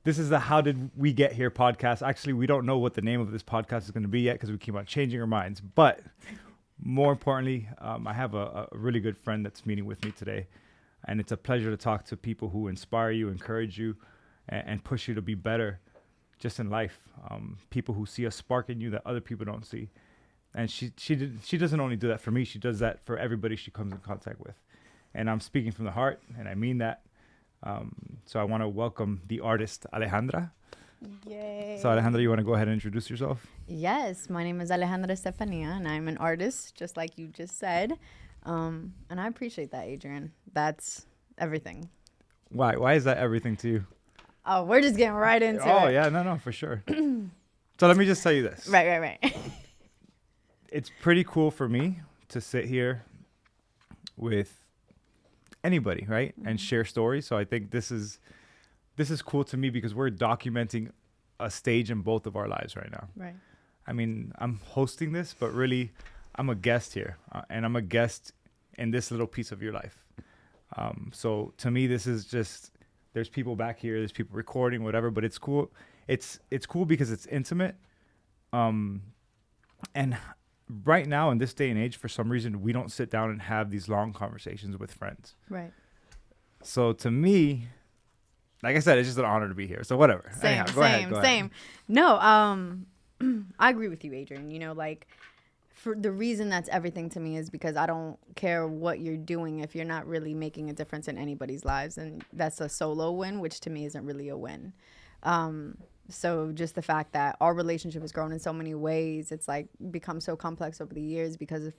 This is the How Did We Get Here podcast. Actually, we don't know what the name of this podcast is going to be yet because we keep on changing our minds. But more importantly, I have a really good friend that's meeting with me today. And it's a pleasure to talk to people who inspire you, encourage you, and push you to be better just in life. People who see a spark in you that other people don't see. And she doesn't only do that for me. She does that for everybody she comes in contact with. And I'm speaking from the heart, and I mean that. So I want to welcome the artist, Alejandra. Yay. So Alejandra, you want to go ahead and introduce yourself? Yes, my name is Alejandra Estefania, and I'm an artist, just like you just said. And I appreciate that, Adrian. That's everything. Why? Why is that everything to you? Oh, we're just getting right into it. Oh, yeah. No, for sure. So let me just tell you this. Right. It's pretty cool for me to sit here with anybody, right? And share stories. So I think this is cool to me because we're documenting a stage in both of our lives right now. Right. I mean, I'm hosting this, but really I'm a guest here, and I'm a guest in this little piece of your life. So to me, this is just, there's people back here, there's people recording, whatever, but it's cool. It's cool because it's intimate. And right now in this day and age, for some reason, we don't sit down and have these long conversations with friends. Right. So to me, like I said, it's just an honor to be here. So whatever. Same. Anyhow, go ahead. No, I agree with you, Adrian. You know, like, for the reason that's everything to me is because I don't care what you're doing if you're not really making a difference in anybody's lives. And that's a solo win, which to me isn't really a win. So just the fact that our relationship has grown in so many ways, it's like become so complex over the years because of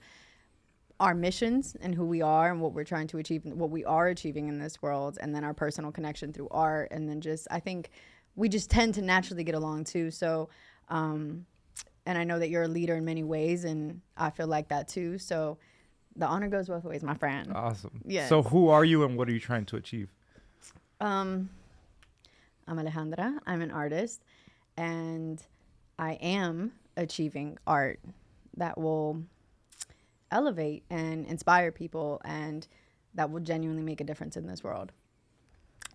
our missions and who we are and what we're trying to achieve, what we are achieving in this world, and then our personal connection through art. And then just, I think we just tend to naturally get along too. So, and I know that you're a leader in many ways, and I feel like that too. So the honor goes both ways, my friend. Awesome. Yes. So who are you and what are you trying to achieve? I'm Alejandra. I'm an artist, and I am achieving art that will elevate and inspire people and that will genuinely make a difference in this world.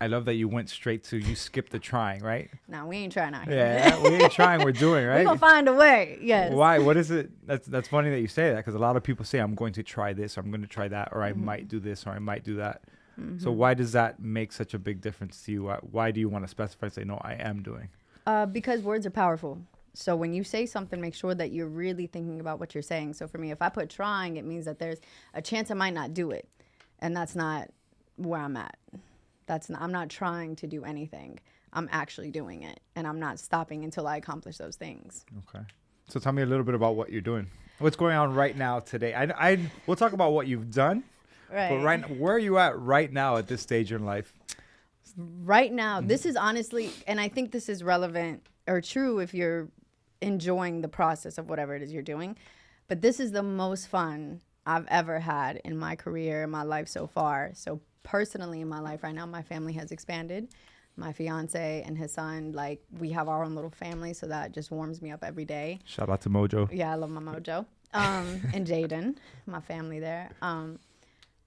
I love that you went straight to, you skipped the trying, right? No, we ain't trying out here. Yeah, we ain't trying, we're doing, right? We're going to find a way, yes. Why? What is it? That's funny that you say that because a lot of people say, I'm going to try this, or I'm going to try that, or I might do this, or I might do that. So why does that make such a big difference to you? Why do you want to specify and say, no, I am doing? Because words are powerful. So when you say something, make sure that you're really thinking about what you're saying. So for me, if I put trying, it means that there's a chance I might not do it. And that's not where I'm at. I'm not trying to do anything. I'm actually doing it. And I'm not stopping until I accomplish those things. Okay. So tell me a little bit about what you're doing. What's going on right now today? We'll talk about what you've done. Right. But where are you at right now at this stage in life? Right now, this is honestly, and I think this is relevant or true if you're enjoying the process of whatever it is you're doing. But this is the most fun I've ever had in my career, in my life so far. So personally in my life right now, my family has expanded. My fiance and his son, like, we have our own little family, so that just warms me up every day. Shout out to Mojo. Yeah, I love my Mojo. And Jaden, my family there.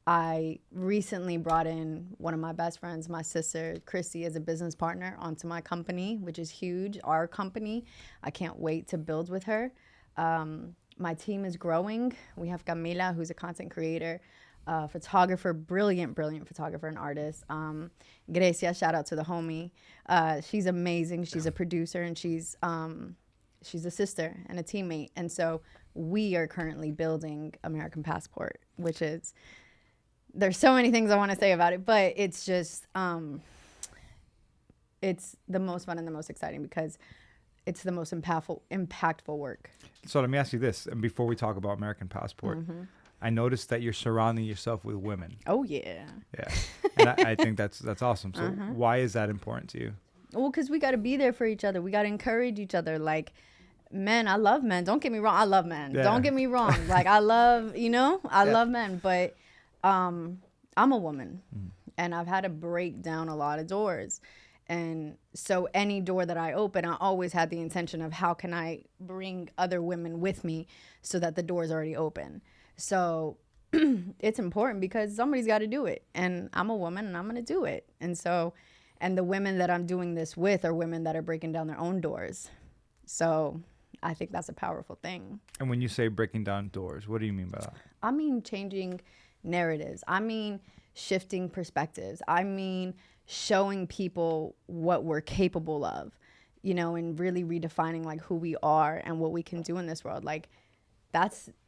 I recently brought in one of my best friends, my sister, Chrissy, as a business partner onto my company, which is huge, our company. I can't wait to build with her. My team is growing. We have Camila, who's a content creator, photographer, brilliant photographer and artist. Grecia, shout out to the homie. She's amazing. She's a producer, and she's a sister and a teammate. And so we are currently building American Passport, which is... There's so many things I want to say about it, but it's just, it's the most fun and the most exciting because it's the most impactful work. So let me ask you this, and before we talk about American Passport, I noticed that you're surrounding yourself with women. Oh, yeah. Yeah. And I think that's awesome. So why is that important to you? Well, because we got to be there for each other. We got to encourage each other. Like, men, I love men. Don't get me wrong. I love men. Yeah. Don't get me wrong. Like, I love, I love men, but... I'm a woman and I've had to break down a lot of doors. And so any door that I open, I always had the intention of how can I bring other women with me so that the door is already open. So it's important because somebody's got to do it. And I'm a woman and I'm going to do it. And so And the women that I'm doing this with are women that are breaking down their own doors. So I think that's a powerful thing. And when you say breaking down doors, what do you mean by that? I mean changing narratives. I mean shifting perspectives. I mean showing people what we're capable of, you know, and really redefining like who we are and what we can do in this world. Like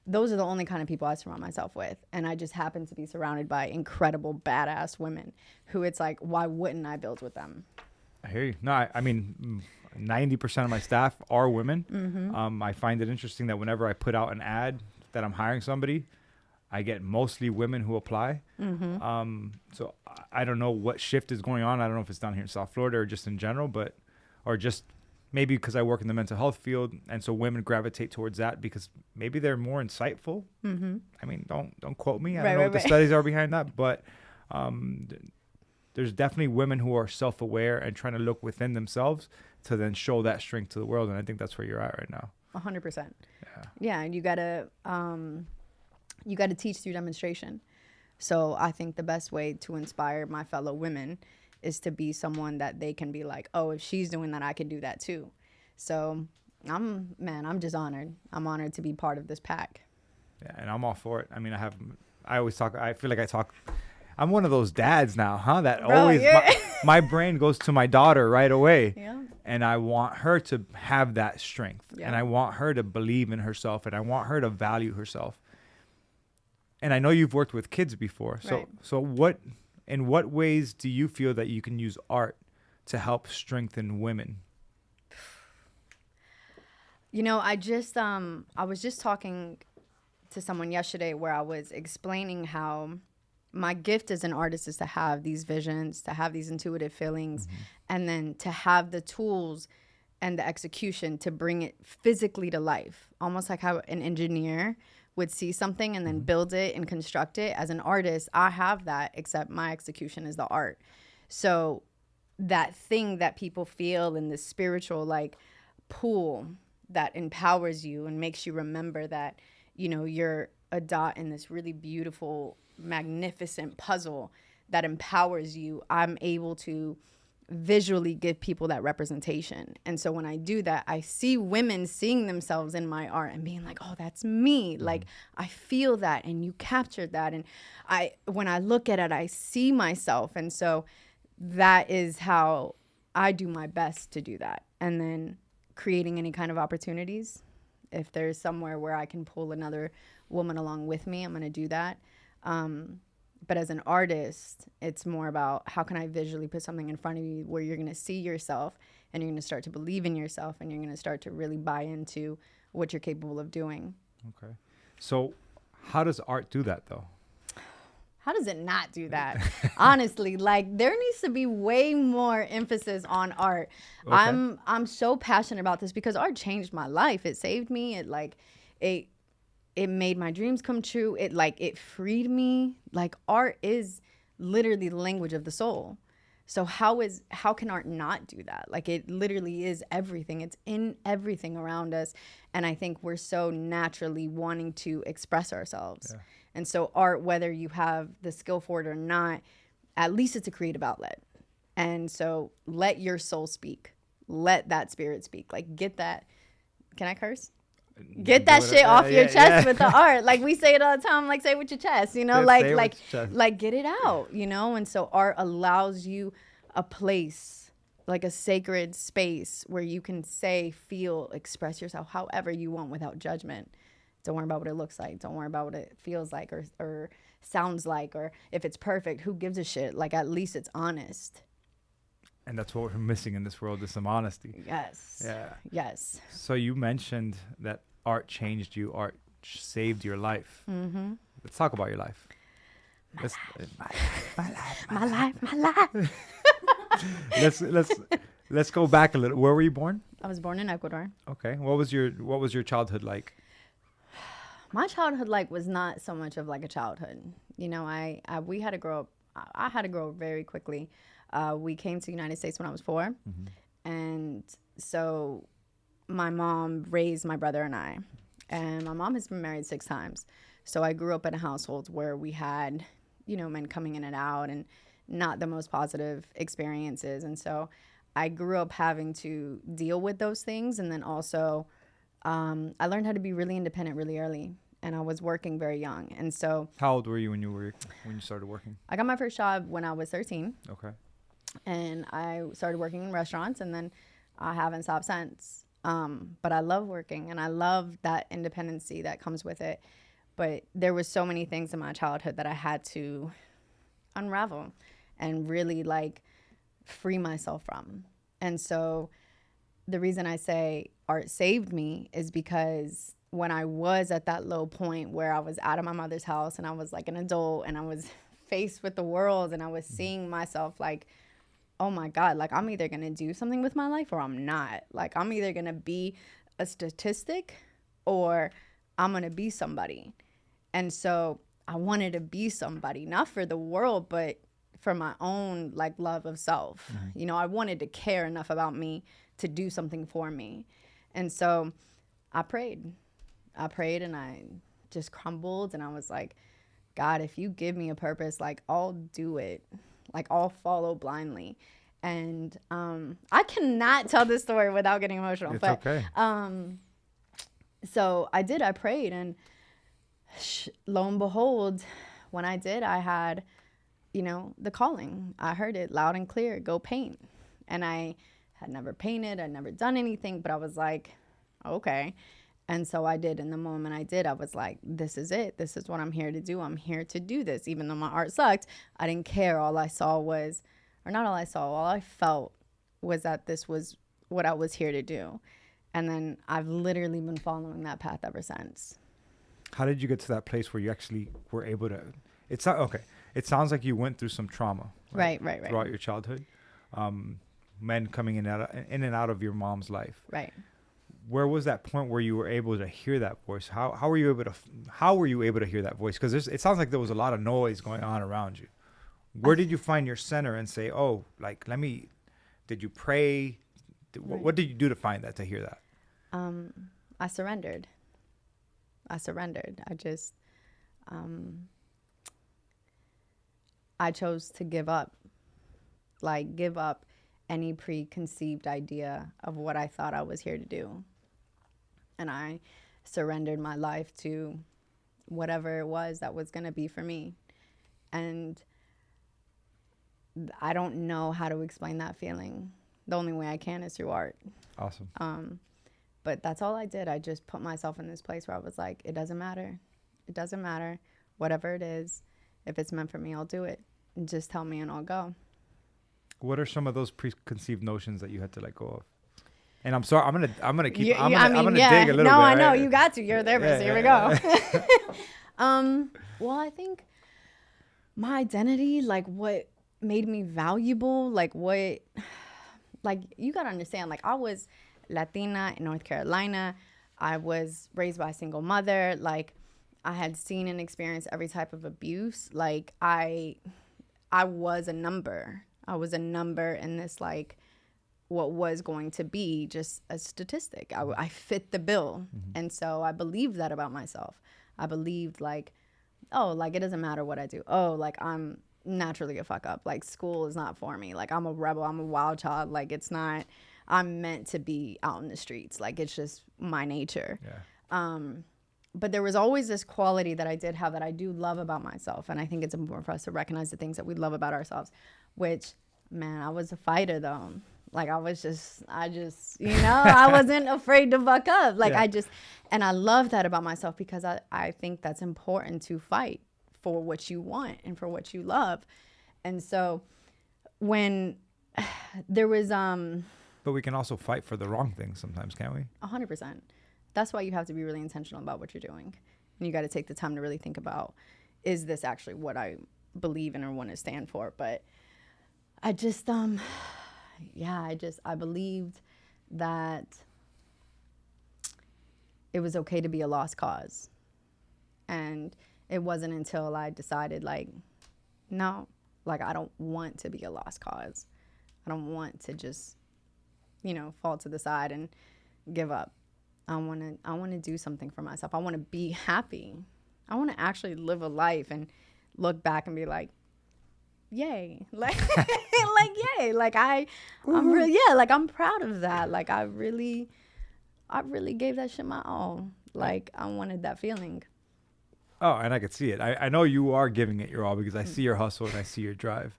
those are the only kind of people I surround myself with. And I just happen to be surrounded by incredible badass women who it's like, why wouldn't I build with them? I hear you. No, I mean, 90% of my staff are women. I find it interesting that whenever I put out an ad that I'm hiring somebody, I get mostly women who apply. So I don't know what shift is going on. I don't know if it's down here in South Florida or just in general, or just maybe because I work in the mental health field, and so women gravitate towards that because maybe they're more insightful. I mean, don't quote me. I don't know what the studies are behind that, but there's definitely women who are self-aware and trying to look within themselves to then show that strength to the world. And I think that's where you're at right now. 100%. Yeah. And you gotta teach through demonstration. So I think the best way to inspire my fellow women is to be someone that they can be like, oh, if she's doing that, I can do that too. So I'm just honored. I'm honored to be part of this pack. Yeah. And I'm all for it. I mean, I feel like I'm one of those dads now, huh? That Bro, always, my brain goes to my daughter right away. Yeah. And I want her to have that strength. Yeah. And I want her to believe in herself. And I want her to value herself. And I know you've worked with kids before. So in what ways do you feel that you can use art to help strengthen women? You know, I was just talking to someone yesterday where I was explaining how my gift as an artist is to have these visions, to have these intuitive feelings, and then to have the tools and the execution to bring it physically to life. Almost like how an engineer would see something and then build it and construct it. As an artist, I have that, except my execution is the art. So that thing that people feel in the spiritual like pool that empowers you and makes you remember that, you know, you're a dot in this really beautiful, magnificent puzzle that empowers you. I'm able to visually give people that representation. And so when I do that, I see women seeing themselves in my art and being like, oh, that's me. Like, I feel that, and you captured that. And when I look at it, I see myself. And so that is how I do my best to do that. And then creating any kind of opportunities. If there's somewhere where I can pull another woman along with me, I'm going to do that. But as an artist, it's more about how can I visually put something in front of you where you're going to see yourself and you're going to start to believe in yourself and you're going to start to really buy into what you're capable of doing. Okay. So how does art do that, though? How does it not do that? Honestly, like there needs to be way more emphasis on art. Okay. I'm so passionate about this because art changed my life. It saved me. It made my dreams come true. It freed me. Like art is literally the language of the soul. So how can art not do that? Like it literally is everything. It's in everything around us. And I think we're so naturally wanting to express ourselves. Yeah. And so art, whether you have the skill for it or not, at least it's a creative outlet. And so let your soul speak. Let that spirit speak. Like get that. Can I curse? Get that shit off your chest with the art. Like we say it all the time, like say it with your chest, you know, like get it out, you know? And so art allows you a place, like a sacred space where you can say, feel, express yourself however you want without judgment. Don't worry about what it looks like. Don't worry about what it feels like or sounds like, or if it's perfect, who gives a shit? Like at least it's honest. And that's what we're missing in this world, is some honesty. Yes. Yeah. Yes. So you mentioned that art changed you, art saved your life. Mm-hmm. Let's talk about your life. My life. Let's go back a little. Where were you born? I was born in Ecuador. Okay. What was your childhood like? My childhood was not so much of like a childhood. You know, I had to grow up very quickly. We came to the United States when I was 4. Mm-hmm. And so my mom raised my brother and I. And my mom has been married 6 times. So I grew up in a household where we had, you know, men coming in and out and not the most positive experiences. And so I grew up having to deal with those things. And then also, I learned how to be really independent really early. And I was working very young. And so How old were you when you started working? I got my first job when I was 13. Okay. And I started working in restaurants, and then I haven't stopped since. But I love working, and I love that independency that comes with it. But there were so many things in my childhood that I had to unravel and really like free myself from. And so the reason I say art saved me is because when I was at that low point where I was out of my mother's house and I was like an adult and I was faced with the world and I was seeing myself like, oh my God, like I'm either going to do something with my life or I'm not. Like I'm either going to be a statistic or I'm going to be somebody. And so I wanted to be somebody, not for the world, but for my own like love of self. You know, I wanted to care enough about me to do something for me. And so I prayed and I just crumbled and I was like, God, if you give me a purpose, like I'll do it. Like I'll follow blindly. And I cannot tell this story without getting emotional. It's but okay. So I did, I prayed, and lo and behold, when I did, I had, you know, the calling. I heard it loud and clear, go paint. And I had never painted, I'd never done anything, but I was like, okay. And so I did. And the moment I did, I was like, this is it. This is what I'm here to do. I'm here to do this. Even though my art sucked, I didn't care. All I saw was, or not all I saw, all I felt was that this was what I was here to do. And then I've literally been following that path ever since. How did you get to that place where you actually were able to, it's not, okay. It sounds like you went through some trauma. Right. Throughout your childhood. Men coming in and out of your mom's life. Right. Where was that point where you were able to hear that voice? How were you able to hear that voice? Because it sounds like there was a lot of noise going on around you. Where did you find your center and say, oh, like, did you pray? What did you do to find that, to hear that? I surrendered. I just, I chose to give up any preconceived idea of what I thought I was here to do. And I surrendered my life to whatever it was that was going to be for me. And I don't know how to explain that feeling. The only way I can is through art. Awesome. But that's all I did. I just put myself in this place where I was like, it doesn't matter. It doesn't matter. Whatever it is, if it's meant for me, I'll do it. And just tell me and I'll go. What are some of those preconceived notions that you had to let go of? And I'm sorry, I'm gonna dig a little bit. No, I know you got to. You're there, but here we go. Well, I think my identity, like what made me valuable, like you gotta understand. Like I was Latina in North Carolina. I was raised by a single mother. Like I had seen and experienced every type of abuse. Like I was a number. I was a number in this, like, what was going to be just a statistic. I fit the bill. Mm-hmm. And so I believed that about myself. I believed, like, oh, like, it doesn't matter what I do. Oh, like, I'm naturally a fuck up. Like, school is not for me. Like, I'm a rebel. I'm a wild child. Like, it's not, I'm meant to be out in the streets. Like, it's just my nature. Yeah. But there was always this quality that I did have that I do love about myself. And I think it's important for us to recognize the things that we love about ourselves, which, man, I was a fighter though. Like I just, I wasn't afraid to fuck up. Like yeah. And I love that about myself because I think that's important to fight for what you want and for what you love. And so when there was, but we can also fight for the wrong things sometimes, can't we? 100%. That's why you have to be really intentional about what you're doing. And you got to take the time to really think about, is this actually what I believe in or want to stand for? But I just, I believed that it was okay to be a lost cause. And it wasn't until I decided, like, no, like, I don't want to be a lost cause. I don't want to just, fall to the side and give up. I want to do something for myself. I want to be happy. I want to actually live a life and look back and be like, yay. Like, like, yay. Like, I'm really, yeah, like, I'm proud of that. Like, I really gave that shit my all. Like, I wanted that feeling. Oh, and I could see it. I know you are giving it your all because I see your hustle and I see your drive.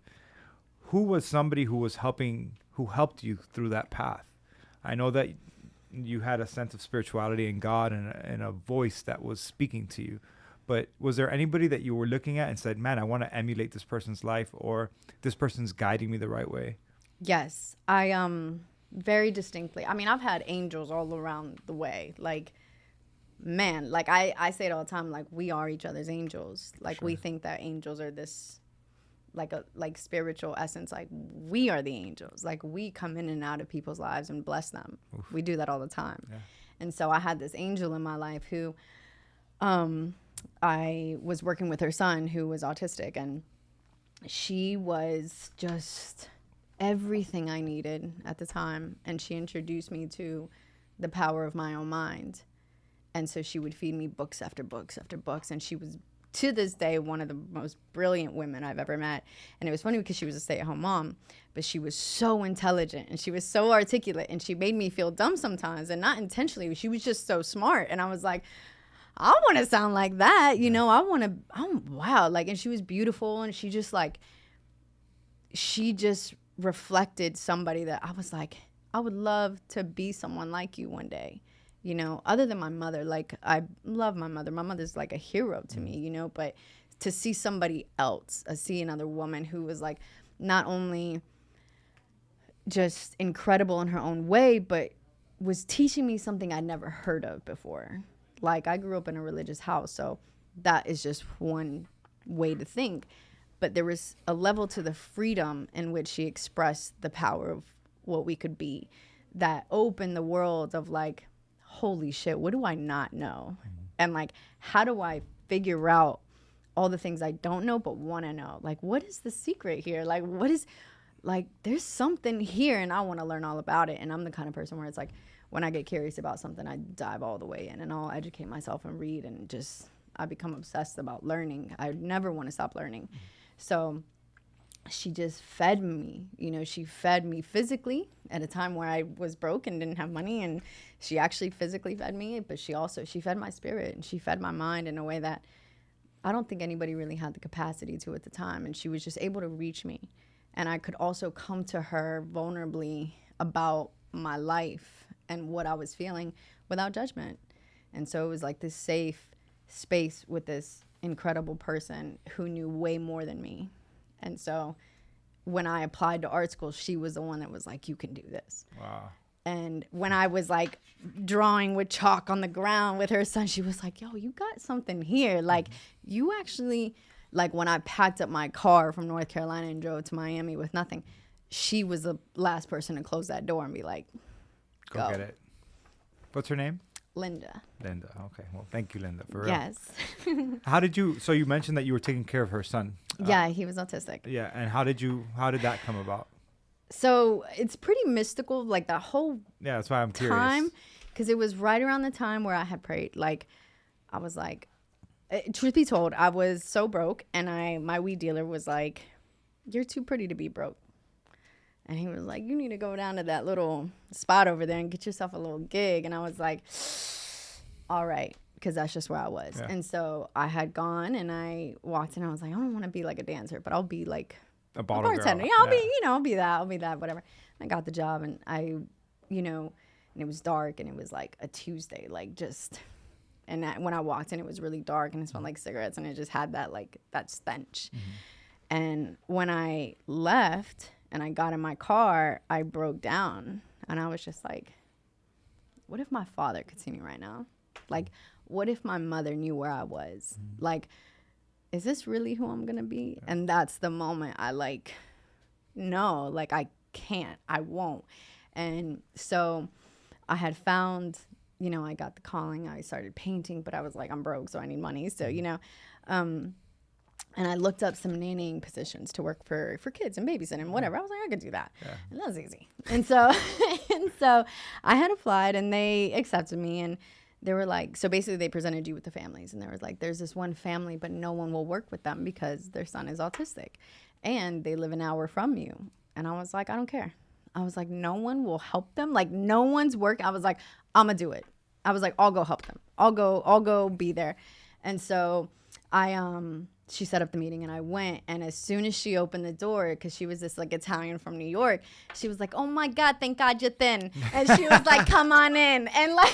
Who was somebody who helped you through that path? I know that you had a sense of spirituality and God and a voice that was speaking to you. But was there anybody that you were looking at and said, man, I want to emulate this person's life, or this person's guiding me the right way? Yes, I very distinctly. I mean, I've had angels all around the way. Like, man, like I say it all the time, like, we are each other's angels. Like, we think that angels are this like spiritual essence. Like, we are the angels. Like, we come in and out of people's lives and bless them. Oof. We do that all the time. Yeah. And so I had this angel in my life who I was working with her son who was autistic, and she was just everything I needed at the time. And she introduced me to the power of my own mind. And so she would feed me books after books after books. And she was, to this day, one of the most brilliant women I've ever met. And it was funny because she was a stay-at-home mom, but she was so intelligent and she was so articulate, and she made me feel dumb sometimes, and not intentionally. She was just so smart. And I was like, I want to sound like that, you know. Wow. Like, and she was beautiful, and she just reflected somebody that I was like, I would love to be someone like you one day, you know, other than my mother. Like, I love my mother. My mother's like a hero to me, you know, but to see somebody else, see another woman who was like not only just incredible in her own way, but was teaching me something I'd never heard of before. Like, I grew up in a religious house, so that is just one way to think. But there was a level to the freedom in which she expressed the power of what we could be that opened the world of, like, holy shit, what do I not know? And, like, how do I figure out all the things I don't know but want to know? Like, what is the secret here? Like, there's something here, and I want to learn all about it. And I'm the kind of person where it's like, when I get curious about something, I dive all the way in, and I'll educate myself and read, and just, I become obsessed about learning. I never want to stop learning. So she just fed me, you know. She fed me physically at a time where I was broke and didn't have money, and she actually physically fed me, but she fed my spirit, and she fed my mind in a way that I don't think anybody really had the capacity to at the time. And she was just able to reach me, and I could also come to her vulnerably about my life and what I was feeling without judgment. And so it was like this safe space with this incredible person who knew way more than me. And so when I applied to art school, she was the one that was like, you can do this. Wow. And when I was like drawing with chalk on the ground with her son, she was like, yo, you got something here. Like, you actually, like, when I packed up my car from North Carolina and drove to Miami with nothing, she was the last person to close that door and be like, go get it. What's her name? Linda. Okay. Well, thank you, Linda, for real. Yes. So you mentioned that you were taking care of her son. Yeah, he was autistic. Yeah. And how did that come about? So it's pretty mystical, like that whole that's why I'm curious. Because it was right around the time where I had prayed. Like, I was like, truth be told, I was so broke, and my weed dealer was like, you're too pretty to be broke. And he was like, you need to go down to that little spot over there and get yourself a little gig. And I was like, all right, because that's just where I was. Yeah. And so I had gone, and I walked in, and I was like, I don't want to be like a dancer, but I'll be like a bartender. Girl. Yeah, I'll be that, whatever. I got the job, and and it was dark, and it was like a Tuesday, like just, and when I walked in, it was really dark, and it smelled like cigarettes, and it just had that stench. Mm-hmm. And when I left and I got in my car, I broke down, and I was just like, what if my father could see me right now? Like, what if my mother knew where I was? Mm-hmm. Like, is this really who I'm going to be? Yeah. And that's the moment I no, like, I can't, I won't. And so I had found, I got the calling, I started painting, but I was like, I'm broke, so I need money. So, and I looked up some nannying positions to work for kids and babysitting and whatever. I was like, I could do that. Yeah. And that was easy. And so I had applied, and they accepted me, and they were like, so basically they presented you with the families, and they were like, there's this one family, but no one will work with them because their son is autistic. and they live an hour from you. And I was like, I don't care. I was like, no one will help them. Like, no one's work. I was like, I'm gonna do it. I was like, I'll go help them. I'll go be there. And so she set up the meeting and I went. And as soon as she opened the door, because she was this like Italian from New York, she was like, oh my God, thank God you're thin. And she was like, come on in. And like,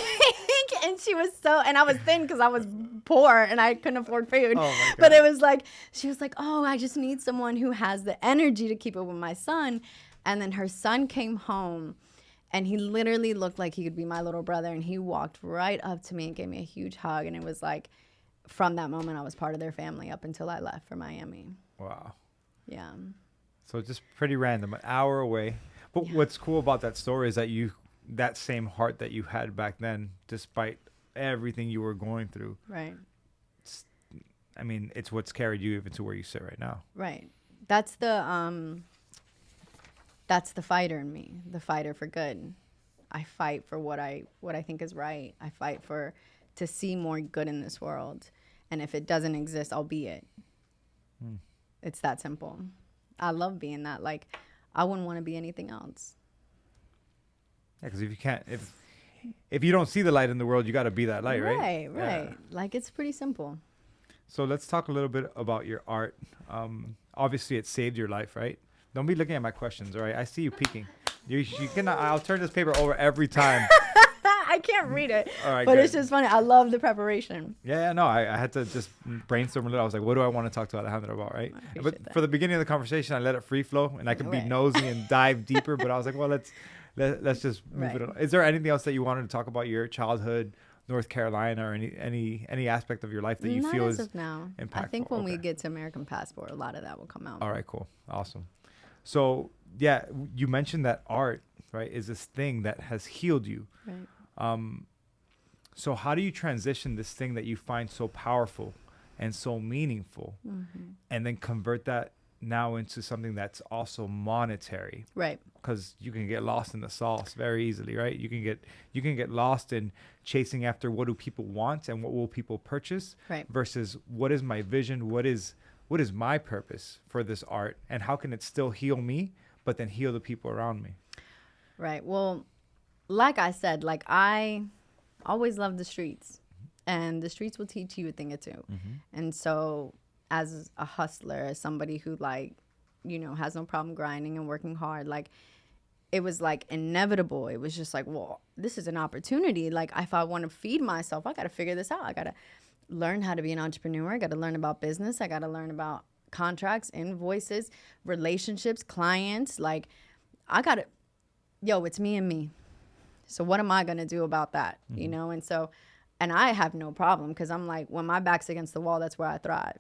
and she was and I was thin because I was poor and I couldn't afford food. Oh my God. But it was like, she was like, oh, I just need someone who has the energy to keep up with my son. And then her son came home and he literally looked like he could be my little brother. And he walked right up to me and gave me a huge hug. And it was like, from that moment, I was part of their family up until I left for Miami. Wow. Yeah. So just pretty random, an hour away. But what's cool about that story is that that same heart that you had back then, despite everything you were going through. Right. It's what's carried you even to where you sit right now. Right. That's the fighter in me, the fighter for good. I fight for what I think is right. I fight to see more good in this world. And if it doesn't exist, I'll be it. It's that simple. I love being that. Like, I wouldn't want to be anything else. Yeah, because if you don't see the light in the world, you got to be that light, right? Right. Yeah. Like, it's pretty simple. So let's talk a little bit about your art. Obviously, it saved your life, right? Don't be looking at my questions, all right? I see you peeking. You cannot. I'll turn this paper over every time. I can't read it. All right, but good. It's just funny. I love the preparation. Yeah, no, I had to just brainstorm a little. I was like, what do I want to talk to Alejandra about, right? But for the beginning of the conversation, I let it free flow, and I could be nosy and dive deeper. But I was like, well, let's just move it on. Is there anything else that you wanted to talk about your childhood, North Carolina, or any aspect of your life that you feel is impactful? I think when we get to American Passport, a lot of that will come out. All right, cool. Awesome. So, yeah, you mentioned that art, right, is this thing that has healed you. Right. So how do you transition this thing that you find so powerful and so meaningful and then convert that now into something that's also monetary? Right. Because you can get lost in the sauce very easily, right? You can get lost in chasing after what do people want and what will people purchase, right, versus what is my vision, what is my purpose for this art, and how can it still heal me but then heal the people around me? Right. Well, like I said, like I always loved the streets, and the streets will teach you a thing or two. And so as a hustler, as somebody who has no problem grinding and working hard, like it was like inevitable. It was just like, well, this is an opportunity. Like if I want to feed myself, I got to figure this out. I got to learn how to be an entrepreneur. I got to learn about business. I got to learn about contracts, invoices, relationships, clients. Like it's me and me. So what am I going to do about that? And I have no problem because I'm like, when my back's against the wall, that's where I thrive.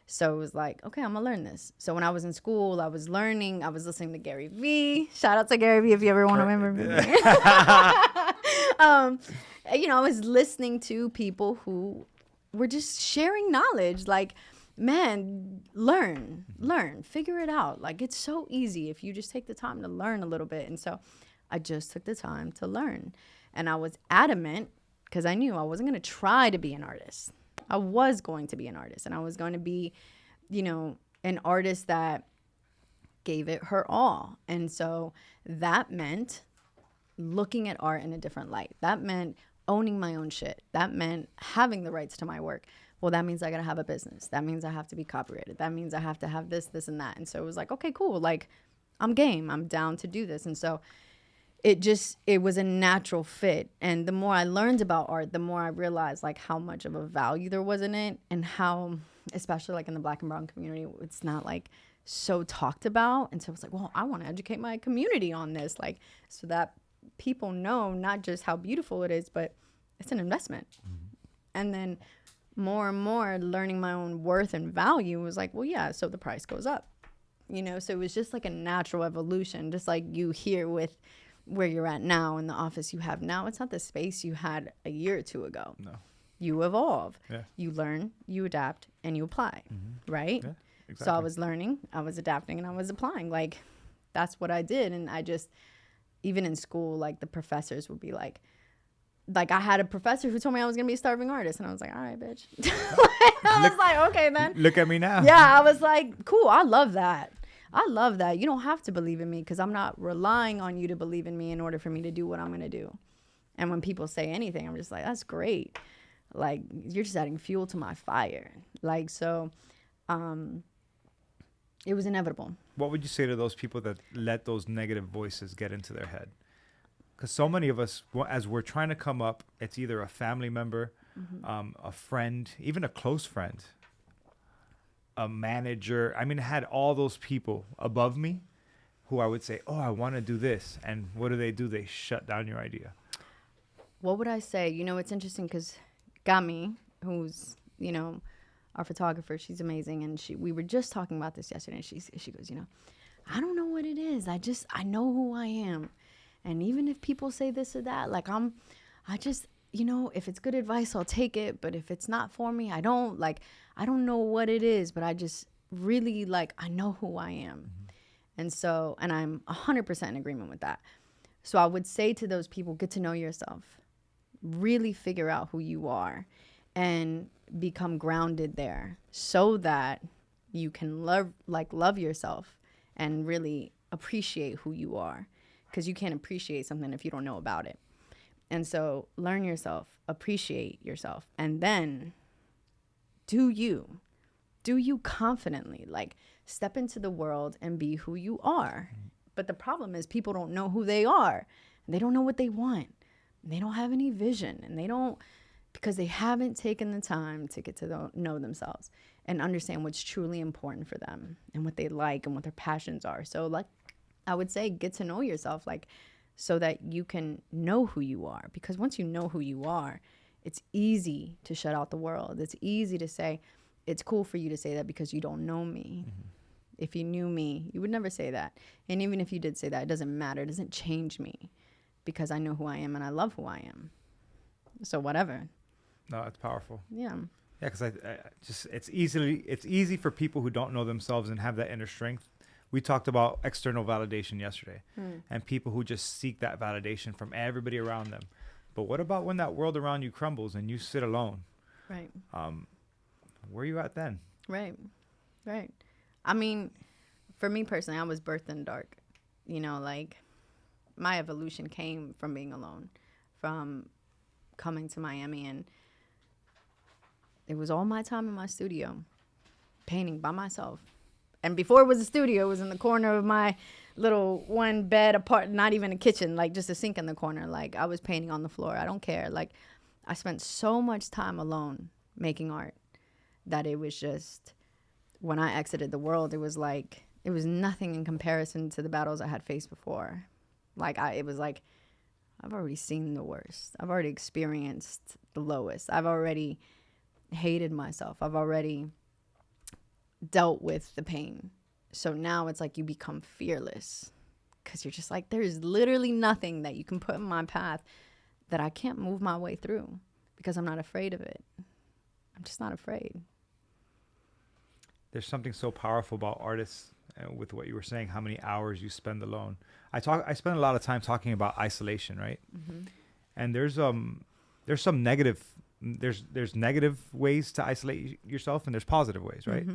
So it was like, okay, I'm going to learn this. So when I was in school, I was learning. I was listening to Gary Vee. Shout out to Gary Vee if you ever want to remember me. I was listening to people who were just sharing knowledge. Like, man, learn, figure it out. Like, it's so easy if you just take the time to learn a little bit. And so I just took the time to learn. And I was adamant because I knew I wasn't going to try to be an artist. I was going to be an artist, and I was going to be, an artist that gave it her all. And so that meant looking at art in a different light. That meant owning my own shit. That meant having the rights to my work. Well, that means I got to have a business. That means I have to be copyrighted. That means I have to have this, and that. And so it was like, okay, cool. Like, I'm game. I'm down to do this. And so it was a natural fit. And the more I learned about art, the more I realized like how much of a value there was in it, and how, especially like in the Black and brown community, it's not like so talked about. And so I was like, well, I want to educate my community on this, like, so that people know not just how beautiful it is, but it's an investment. And then more and more learning my own worth and value was like, well, yeah, so the price goes up, so it was just like a natural evolution, just like you here with where you're at now in the office you have now. It's not the space you had a year or two ago. No. You evolve. Yeah. You learn, you adapt, and you apply, right? Yeah, exactly. So I was learning, I was adapting, and I was applying. Like, that's what I did. And I just, even in school, like the professors would be like I had a professor who told me I was going to be a starving artist. And I was like, all right, bitch. I was like, okay, then. Look at me now. Yeah, I was like, cool, I love that. I love that. You don't have to believe in me because I'm not relying on you to believe in me in order for me to do what I'm going to do. And when people say anything, I'm just like, that's great. Like, you're just adding fuel to my fire. Like, so it was inevitable. What would you say to those people that let those negative voices get into their head? Because so many of us, as we're trying to come up, it's either a family member, a friend, even a close friend, a manager. I mean, I had all those people above me who I would say, oh, I want to do this. And what do? They shut down your idea. What would I say? You know, it's interesting because Gami, who's, you know, our photographer, she's amazing. And we were just talking about this yesterday. And she goes, you know, I don't know what it is. I know who I am. And even if people say this or that, like I just, you know, if it's good advice, I'll take it. But if it's not for me, I don't know what it is, but I just really I know who I am. And so, and I'm 100% in agreement with that. So I would say to those people, get to know yourself, really figure out who you are and become grounded there so that you can love yourself and really appreciate who you are. Because you can't appreciate something if you don't know about it. And so learn yourself, appreciate yourself, and then do you confidently, step into the world and be who you are. But the problem is people don't know who they are. And they don't know what they want. And they don't have any vision. And they don't, because they haven't taken the time to get to know themselves and understand what's truly important for them and what they like and what their passions are. So I would say get to know yourself, so that you can know who you are. Because once you know who you are, it's easy to shut out the world. It's easy to say, it's cool for you to say that because you don't know me. If you knew me, you would never say that. And even if you did say that, it doesn't matter. It doesn't change me because I know who I am and I love who I am. So whatever. No, it's powerful. Yeah. Yeah, because it's easy for people who don't know themselves and have that inner strength. We talked about external validation yesterday and people who just seek that validation from everybody around them. But what about when that world around you crumbles and you sit alone? Right. Where are you at then? Right. I mean, for me personally, I was birthed in the dark. You know, my evolution came from being alone, from coming to Miami. And it was all my time in my studio, painting by myself. And before it was a studio, it was in the corner of my little one bed apart, not even a kitchen, just a sink in the corner. I was painting on the floor. I don't care. I spent so much time alone making art that it was just, when I exited the world, it was nothing in comparison to the battles I had faced before. It was I've already seen the worst. I've already experienced the lowest. I've already hated myself. I've already dealt with the pain. So now it's you become fearless because you're just there's literally nothing that you can put in my path that I can't move my way through because I'm not afraid of it. I'm just not afraid. There's something so powerful about artists with what you were saying, how many hours you spend alone. I spend a lot of time talking about isolation, right? And there's some negative ways to isolate yourself and there's positive ways, right?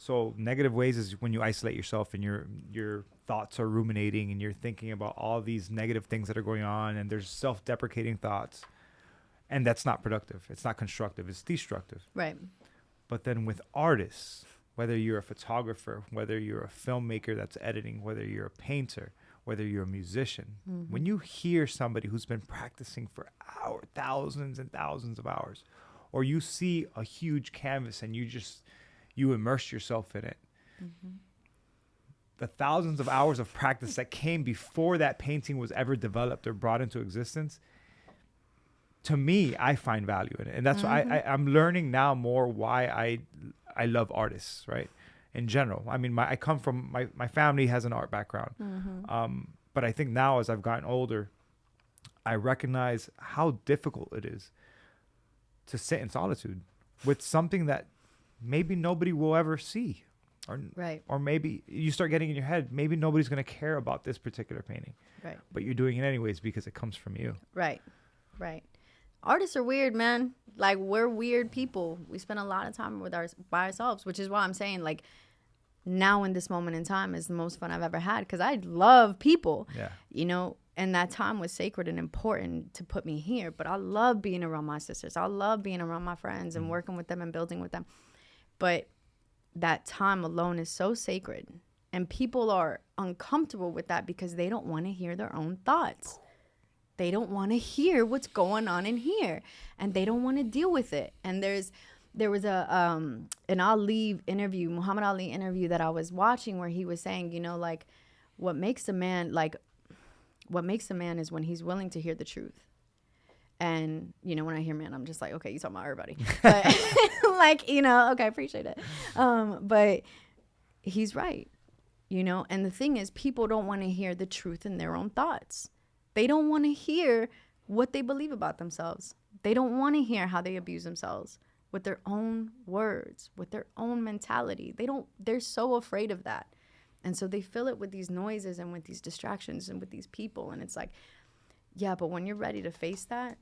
So negative ways is when you isolate yourself and your thoughts are ruminating and you're thinking about all these negative things that are going on and there's self-deprecating thoughts. And that's not productive. It's not constructive. It's destructive. Right. But then with artists, whether you're a photographer, whether you're a filmmaker that's editing, whether you're a painter, whether you're a musician, when you hear somebody who's been practicing for thousands and thousands of hours, or you see a huge canvas and you immerse yourself in it, the thousands of hours of practice that came before that painting was ever developed or brought into existence, to me, I find value in it. And that's why I'm learning now more why I love artists, right? In general. I mean, I come from, my family has an art background. But I think now as I've gotten older, I recognize how difficult it is to sit in solitude with something that maybe nobody will ever see. Or maybe you start getting in your head, maybe nobody's going to care about this particular painting. Right. But you're doing it anyways because it comes from you. Right. Artists are weird, man. We're weird people. We spend a lot of time by ourselves, which is why I'm saying, now in this moment in time is the most fun I've ever had because I love people, Yeah. you know, and that time was sacred and important to put me here. But I love being around my sisters. I love being around my friends and working with them and building with them. But that time alone is so sacred. And people are uncomfortable with that because they don't want to hear their own thoughts. They don't want to hear what's going on in here. And they don't want to deal with it. And there was an Ali interview, Muhammad Ali interview that I was watching where he was saying, you know, like, what makes a man is when he's willing to hear the truth. And, you know, when I hear man, I'm just like, okay, you talking about everybody. But, like, you know, okay, I appreciate it. But he's right, you know. And the thing is, people don't want to hear the truth in their own thoughts. They don't want to hear what they believe about themselves. They don't want to hear how they abuse themselves with their own words, with their own mentality. They're so afraid of that. And so they fill it with these noises and with these distractions and with these people. And it's like, yeah, but when you're ready to face that,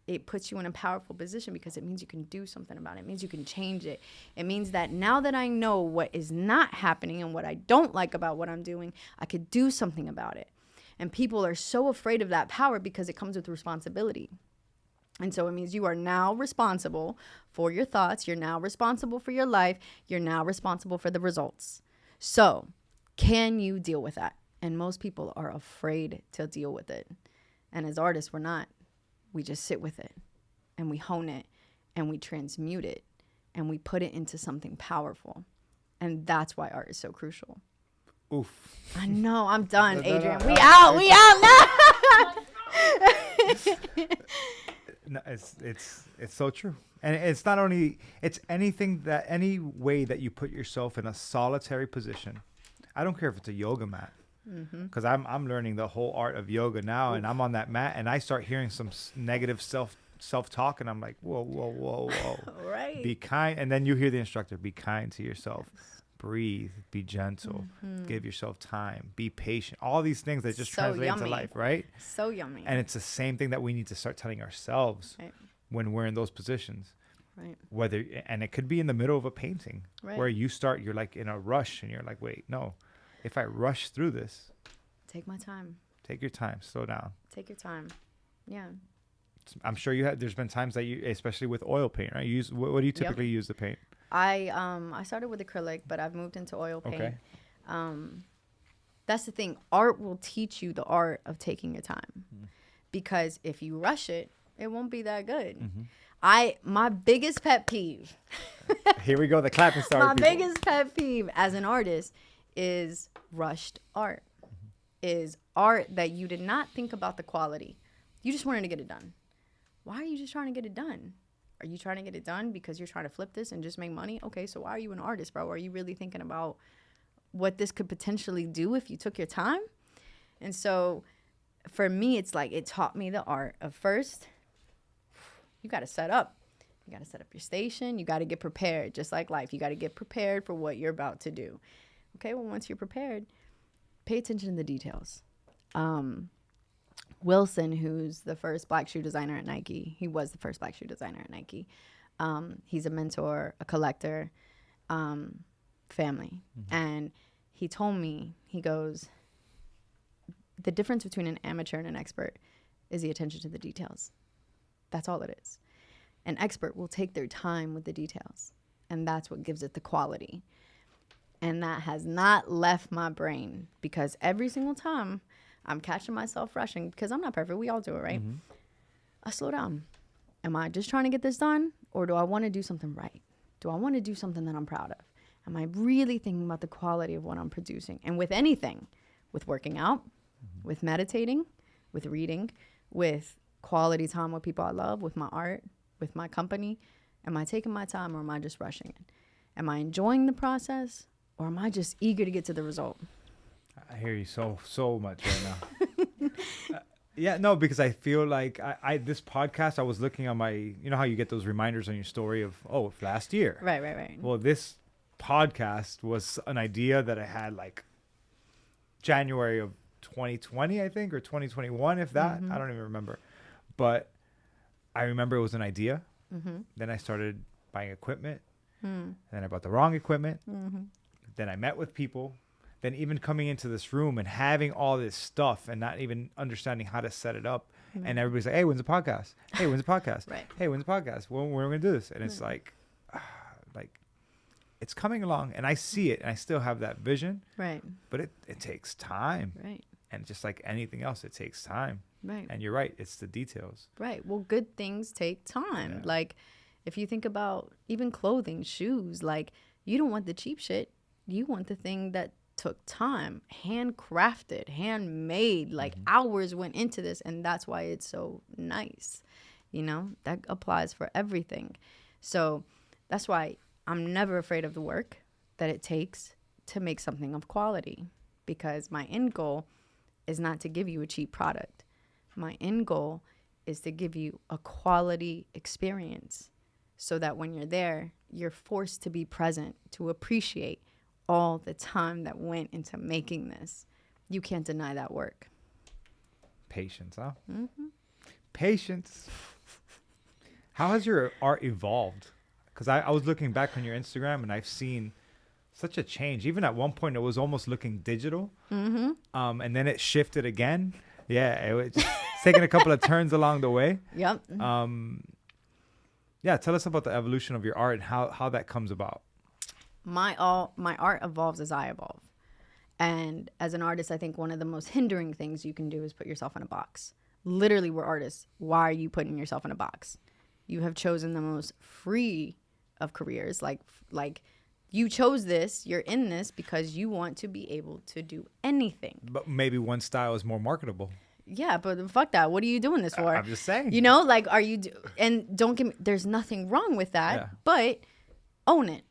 it puts you in a powerful position because it means you can do something about it. It means you can change it. It means that now that I know what is not happening and what I don't like about what I'm doing, I could do something about it. And people are so afraid of that power because it comes with responsibility. And so it means you are now responsible for your thoughts. You're now responsible for your life. You're now responsible for the results. So can you deal with that? And most people are afraid to deal with it. And as artists, we're not. We just sit with it and we hone it and we transmute it and we put it into something powerful. And that's why art is so crucial. Oof. I know. I'm done, Adrian. No. We out now. No, it's so true. And it's not only, it's anything that, any way that you put yourself in a solitary position. I don't care if it's a yoga mat. Because I'm learning the whole art of yoga now. And I'm on that mat and I start hearing some negative self-talk. And I'm like, whoa. Right. Be kind. And then you hear the instructor, be kind to yourself. Yes. Breathe. Be gentle. Give yourself time. Be patient. All these things that just translate into life, right? So yummy. And it's the same thing that we need to start telling ourselves when we're in those positions. Right. And it could be in the middle of a painting where you're like in a rush and you're like, wait, no. If I rush through this, take my time. Take your time. Slow down. Take your time. Yeah. I'm sure there's been times that you, especially with oil paint, right? What do you typically use to paint? I started with acrylic, but I've moved into oil paint. Okay. That's the thing. Art will teach you the art of taking your time, because if you rush it, it won't be that good. My biggest pet peeve. Here we go. The clapping star. Biggest pet peeve as an artist is rushed art. Is art that you did not think about the quality. You just wanted to get it done. Why are you just trying to get it done? Are you trying to get it done because you're trying to flip this and just make money? Okay, so why are you an artist, bro? Are you really thinking about what this could potentially do if you took your time? And so for me, it's like it taught me the art of first, you got to set up. You got to set up your station. You got to get prepared, just like life. You got to get prepared for what you're about to do. Okay, well, once you're prepared, pay attention to the details. Wilson, who's the first black shoe designer at Nike, he was the first black shoe designer at Nike. He's a mentor, a collector, family. And he told me, he goes, the difference between an amateur and an expert is the attention to the details. That's all it is. An expert will take their time with the details, and that's what gives it the quality. And that has not left my brain, because every single time I'm catching myself rushing, because I'm not perfect. We all do it, right? I slow down. Am I just trying to get this done? Or do I want to do something right? Do I want to do something that I'm proud of? Am I really thinking about the quality of what I'm producing? And with anything, with working out, with meditating, with reading, with quality time with people I love, with my art, with my company, am I taking my time or am I just rushing it? Am I enjoying the process? Or am I just eager to get to the result? I hear you so much right now. Yeah, no, because I feel like this podcast, I was looking on my, you know how you get those reminders on your story of, last year. Right. Well, this podcast was an idea that I had like January of 2020, I think, or 2021, if that. I don't even remember. But I remember it was an idea. Then I started buying equipment. Then I bought the wrong equipment. then I met with people. Then even coming into this room and having all this stuff and not even understanding how to set it up. And everybody's like, hey, when's the podcast? Hey, when's the podcast? Right. Hey, when's the podcast? When are we going to do this? And it's like, it's coming along. And I see it. And I still have that vision. Right. But it takes time. Right. And just like anything else, it takes time. Right. And you're right. It's the details. Right. Well, good things take time. Yeah. Like, if you think about even clothing, shoes, like, you don't want the cheap shit. You want the thing that took time, handcrafted, handmade, like hours went into this, and that's why it's so nice. You know, that applies for everything. So that's why I'm never afraid of the work that it takes to make something of quality, because my end goal is not to give you a cheap product. My end goal is to give you a quality experience so that when you're there, you're forced to be present, to appreciate all the time that went into making this. You can't deny that work. Patience, huh? Patience. How has your art evolved? Because I was looking back on your Instagram and I've seen such a change. Even at one point, it was almost looking digital. And then it shifted again. Yeah, it was taking a couple of turns along the way. Yep. Yeah, tell us about the evolution of your art and how that comes about. My art evolves as I evolve. And as an artist, I think one of the most hindering things you can do is put yourself in a box. Literally, we're artists. Why are you putting yourself in a box? You have chosen the most free of careers. Like you chose this, you're in this because you want to be able to do anything. But maybe one style is more marketable. Yeah, but fuck that. What are you doing this for? I'm just saying. You know, like, and don't get me, there's nothing wrong with that, but own it.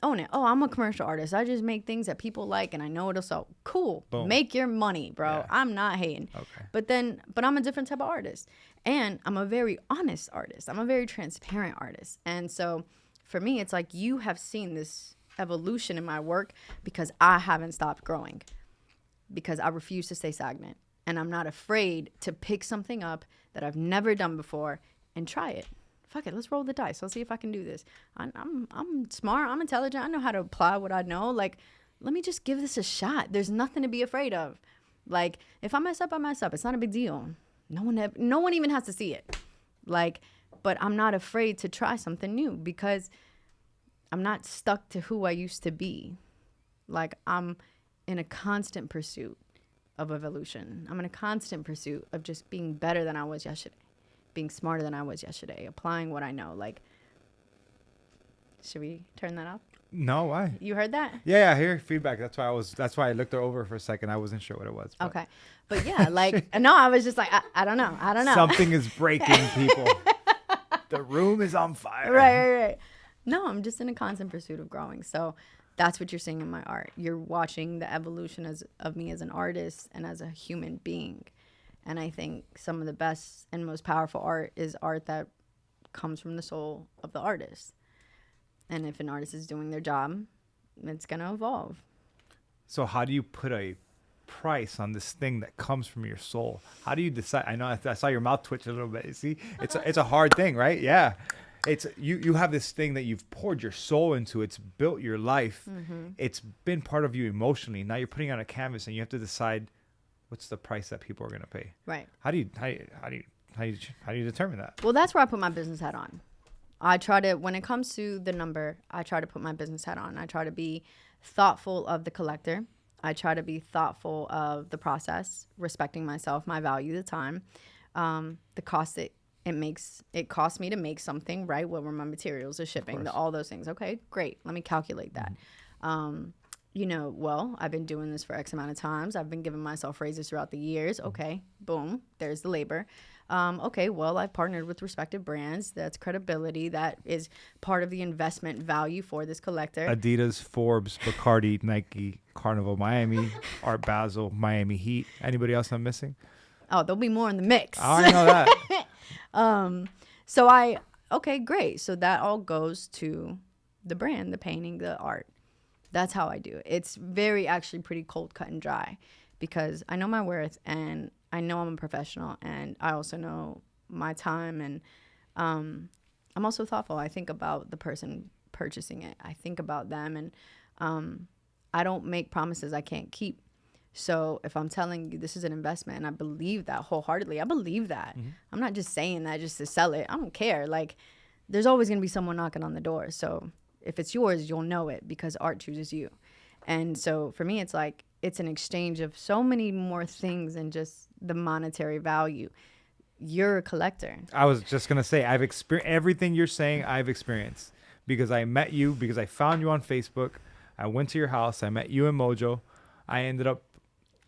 Own it. Oh, I'm a commercial artist. I just make things that people like and I know it'll sell. Cool. Boom. Make your money, bro. Yeah. I'm not hating. Okay. But I'm a different type of artist. And I'm a very honest artist. I'm a very transparent artist. And so for me, it's like you have seen this evolution in my work because I haven't stopped growing. Because I refuse to stay stagnant. And I'm not afraid to pick something up that I've never done before and try it. Fuck it, let's roll the dice. Let's see if I can do this. I'm smart. I'm intelligent. I know how to apply what I know. Like, let me just give this a shot. There's nothing to be afraid of. Like, if I mess up, I mess up. It's not a big deal. No one even has to see it. Like, but I'm not afraid to try something new because I'm not stuck to who I used to be. Like, I'm in a constant pursuit of evolution. I'm in a constant pursuit of just being better than I was yesterday. Being smarter than I was yesterday, applying what I know. Like, should we turn that off? No, why? You heard that? Yeah, I hear feedback. That's why I looked over for a second. I wasn't sure what it was. Okay. But yeah, like, no, I was just like, I don't know. Something is breaking, people. The room is on fire. Right. No, I'm just in a constant pursuit of growing. So that's what you're seeing in my art. You're watching the evolution of me as an artist and as a human being. And I think some of the best and most powerful art is art that comes from the soul of the artist. And if an artist is doing their job, it's going to evolve. So how do you put a price on this thing that comes from your soul? How do you decide? I know I saw your mouth twitch a little bit. You see, it's a hard thing, right? Yeah. It's you have this thing that you've poured your soul into. It's built your life. Mm-hmm. It's been part of you emotionally. Now you're putting it on a canvas and you have to decide what's the price that people are going to pay? Right. How do you determine that? Well, that's where I put my business hat on. I try to, when it comes to the number, I try to put my business hat on. I try to be thoughtful of the collector. I try to be thoughtful of the process, respecting myself, my value, the time, the cost it costs me to make something, right? What were my materials, the shipping, all those things. Okay, great. Let me calculate that. Mm-hmm. I've been doing this for X amount of times. I've been giving myself raises throughout the years. Okay, boom, there's the labor. I've partnered with respected brands. That's credibility. That is part of the investment value for this collector. Adidas, Forbes, Bacardi, Nike, Carnival Miami, Art Basel, Miami Heat. Anybody else I'm missing? Oh, there'll be more in the mix. Oh, I know that. Great. So that all goes to the brand, the painting, the art. That's how I do it. It's very actually pretty cold, cut, and dry because I know my worth and I know I'm a professional and I also know my time and I'm also thoughtful. I think about the person purchasing it. I think about them and I don't make promises I can't keep. So if I'm telling you this is an investment and I believe that wholeheartedly, I believe that. I'm not just saying that just to sell it. I don't care. Like, there's always going to be someone knocking on the door. So if it's yours, you'll know it because art chooses you. And so for me, it's like, it's an exchange of so many more things than just the monetary value. You're a collector. I was just going to say, I've experienced everything you're saying. I've experienced because I met you, because I found you on Facebook. I went to your house. I met you in Mojo. I ended up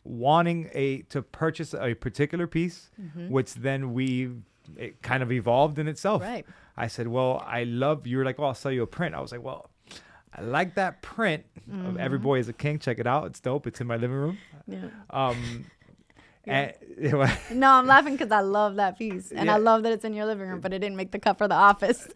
wanting to purchase a particular piece, which then it kind of evolved in itself. Right. I said, well, you were like, well, I'll sell you a print. I was like, well, I like that print of Every Boy is a King. Check it out. It's dope. It's in my living room. Yeah. And no, I'm laughing because I love that piece. And I love that it's in your living room, but it didn't make the cut for the office.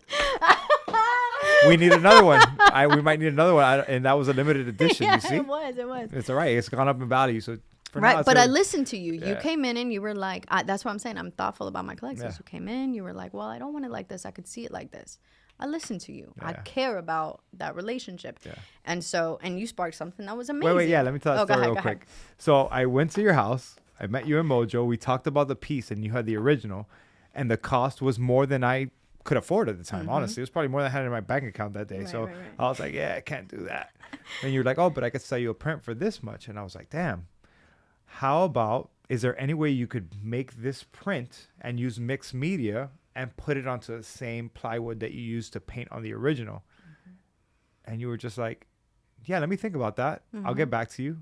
We need another one. We might need another one. And that was a limited edition, you see? It was. It's all right. It's gone up in value. So right, but I listened to you. You came in and you were like, that's what I'm saying. I'm thoughtful about my collections. You came in, you were like, well, I don't want it like this. I could see it like this. I listened to you. I care about that relationship. Yeah. And you sparked something that was amazing. Wait, let me tell that story real quick. So I went to your house. I met you in Mojo. We talked about the piece and you had the original. And the cost was more than I could afford at the time, honestly. It was probably more than I had in my bank account that day. Right. I was like, yeah, I can't do that. And you were like, oh, but I could sell you a print for this much. And I was like, damn. How about, is there any way you could make this print and use mixed media and put it onto the same plywood that you used to paint on the original? And you were just like, yeah, let me think about that. I'll get back to you.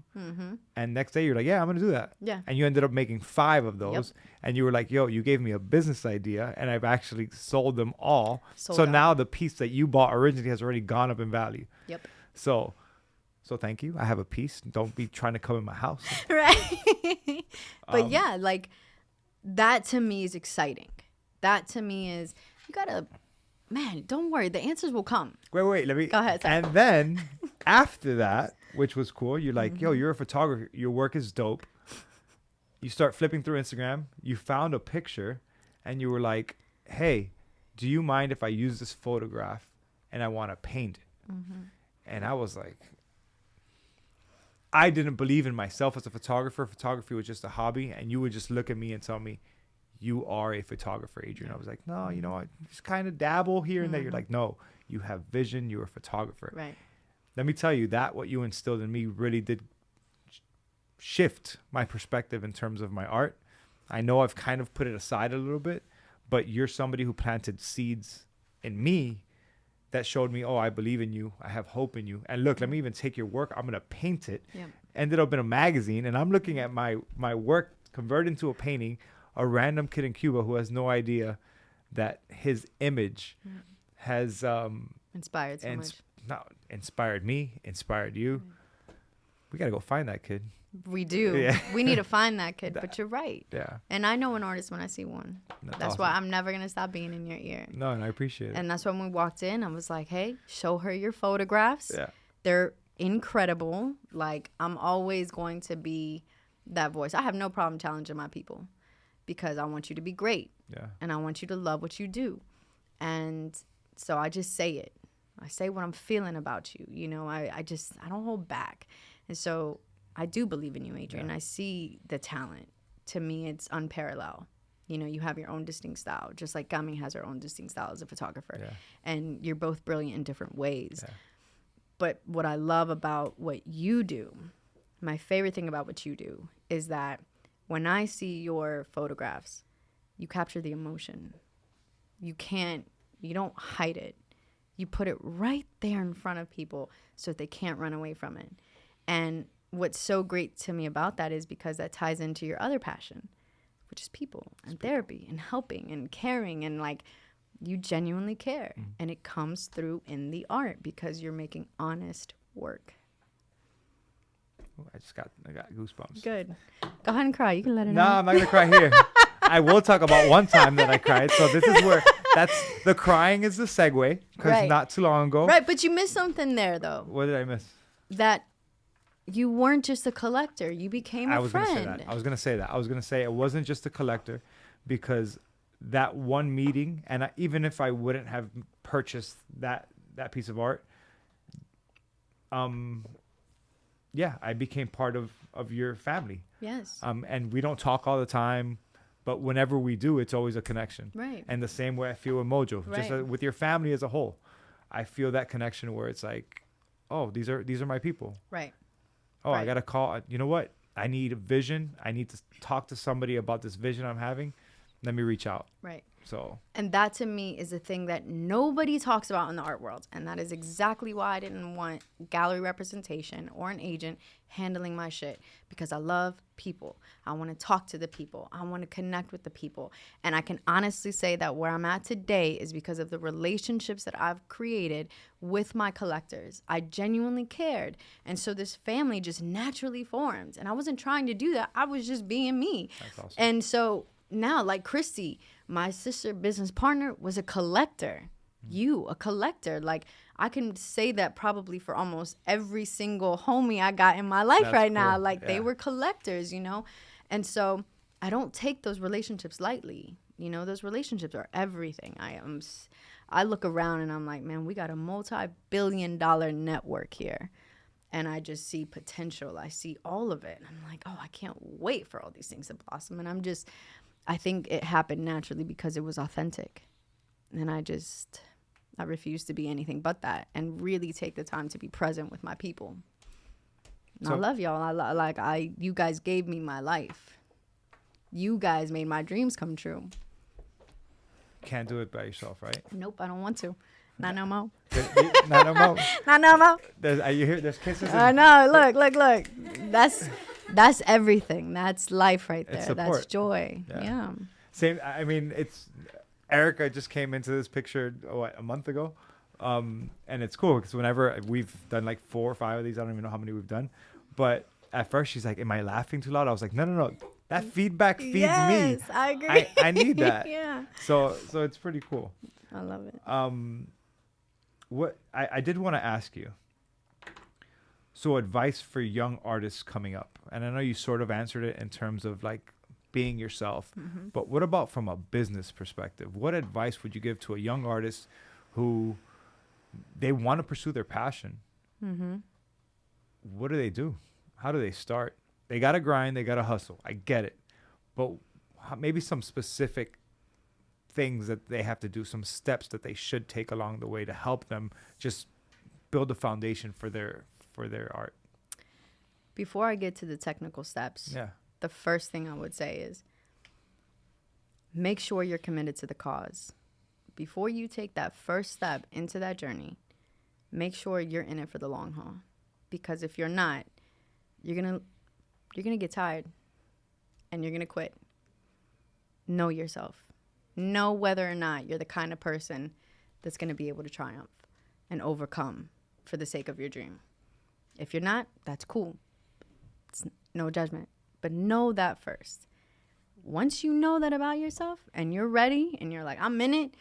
And next day you're like, yeah, I'm going to do that. Yeah. And you ended up making 5 of those. Yep. And you were like, yo, you gave me a business idea and I've actually sold them all. Now the piece that you bought originally has already gone up in value. Yep. So thank you. I have a piece. Don't be trying to come in my house. Right. But yeah, like that to me is exciting. That to me is, you got to, man, don't worry. The answers will come. Wait. Let me. Go ahead. Sorry. And then after that, which was cool, you're like, yo, you're a photographer. Your work is dope. You start flipping through Instagram. You found a picture and you were like, hey, do you mind if I use this photograph and I want to paint it? And I was like, I didn't believe in myself as a photographer. Photography was just a hobby. And you would just look at me and tell me, you are a photographer, Adrian. I was like, no, I just kind of dabble here and there. You're like, no, you have vision. You're a photographer. Right. Let me tell you that what you instilled in me really did shift my perspective in terms of my art. I know I've kind of put it aside a little bit, but you're somebody who planted seeds in me that showed me, oh, I believe in you. I have hope in you. And look, let me even take your work. I'm going to paint it. Yep. Ended up in a magazine. And I'm looking at my work converted into a painting. A random kid in Cuba who has no idea that his image has inspired so much. Not inspired me, inspired you. We got to go find that kid. We do. Yeah. We need to find that kid. But you're right. Yeah. And I know an artist when I see one. That's awesome. Why I'm never going to stop being in your ear. No, and I appreciate it. And that's when we walked in. I was like, hey, show her your photographs. Yeah. They're incredible. Like, I'm always going to be that voice. I have no problem challenging my people because I want you to be great. Yeah. And I want you to love what you do. And so I just say it. I say what I'm feeling about you. I don't hold back. And so I do believe in you, Adrian. I see the talent. To me, it's unparalleled. You have your own distinct style, just like Gami has her own distinct style as a photographer. Yeah. And you're both brilliant in different ways. Yeah. But what I love about what you do, my favorite thing about what you do is that when I see your photographs, you capture the emotion. You don't hide it. You put it right there in front of people so that they can't run away from it. And what's so great to me about that is because that ties into your other passion, which is people and therapy and helping and caring, and like you genuinely care. And it comes through in the art because you're making honest work. Ooh, I got goosebumps. Good. Go ahead and cry. You can let it No, out. I'm not going to cry here. I will talk about one time that I cried. So this is where the crying is the segue because not too long ago. Right, but you missed something there though. What did I miss? That you weren't just a collector. You became a friend. I was going to say that. I was going to say it wasn't just a collector because that one meeting, and even if I wouldn't have purchased that piece of art, I became part of your family. Yes. And we don't talk all the time, but whenever we do, it's always a connection. Right. And the same way I feel with Mojo, just Right. with your family as a whole, I feel that connection where it's like, oh, these are my people. Right. Oh, I Right. got to call. You know what? I need a vision. I need to talk to somebody about this vision I'm having. Let me reach out. Right. So, And that to me is a thing that nobody talks about in the art world. And that is exactly why I didn't want gallery representation or an agent handling my shit, because I love people. I want to talk to the people. I want to connect with the people. And I can honestly say that where I'm at today is because of the relationships that I've created with my collectors. I genuinely cared. And so this family just naturally formed. And I wasn't trying to do that. I was just being me. that's awesome. And so now, like Christy, my sister business partner, was a collector. You, a collector. Like, I can say that probably for almost every single homie I got in my life That's right now. cool. Like, Yeah. they were collectors, you know? And so I don't take those relationships lightly. You know, those relationships are everything. I look around and I'm like, man, we got a multi-billion-dollar network here. And I just see potential. I see all of it. And I'm like, oh, I can't wait for all these things to blossom. And I think it happened naturally because it was authentic. And I refuse to be anything but that and really take the time to be present with my people. And I love y'all. You guys gave me my life. You guys made my dreams come true. Can't do it by yourself, right? Nope, I don't want to. Not no more. Not no more. Not no more. You hear? There's kisses. I know. Look. That's everything. That's life right there. It's That's support. joy. Yeah. Yeah. Same. I mean, it's Erica just came into this picture a month ago, and it's cool because whenever we've done like 4 or 5 of these, I don't even know how many we've done, but at first she's like, "Am I laughing too loud?" I was like, "No. That feedback feeds me. Yes, I agree. I need that." Yeah. So it's pretty cool. I love it. What I did want to ask you. So advice for young artists coming up, and I know you sort of answered it in terms of like being yourself, but what about from a business perspective? What advice would you give to a young artist who they want to pursue their passion? What do they do? How do they start? They got to grind, they got to hustle. I get it. But maybe some specific things that they have to do, some steps that they should take along the way to help them just build a foundation for their art. Before I get to the technical steps, the first thing I would say is make sure you're committed to the cause. Before you take that first step into that journey, make sure you're in it for the long haul. Because if you're not, you're gonna get tired and you're gonna quit. Know yourself. Know whether or not you're the kind of person that's gonna be able to triumph and overcome for the sake of your dream. If you're not, that's cool. It's no judgment. But know that first. Once you know that about yourself and you're ready and you're like, I'm in it,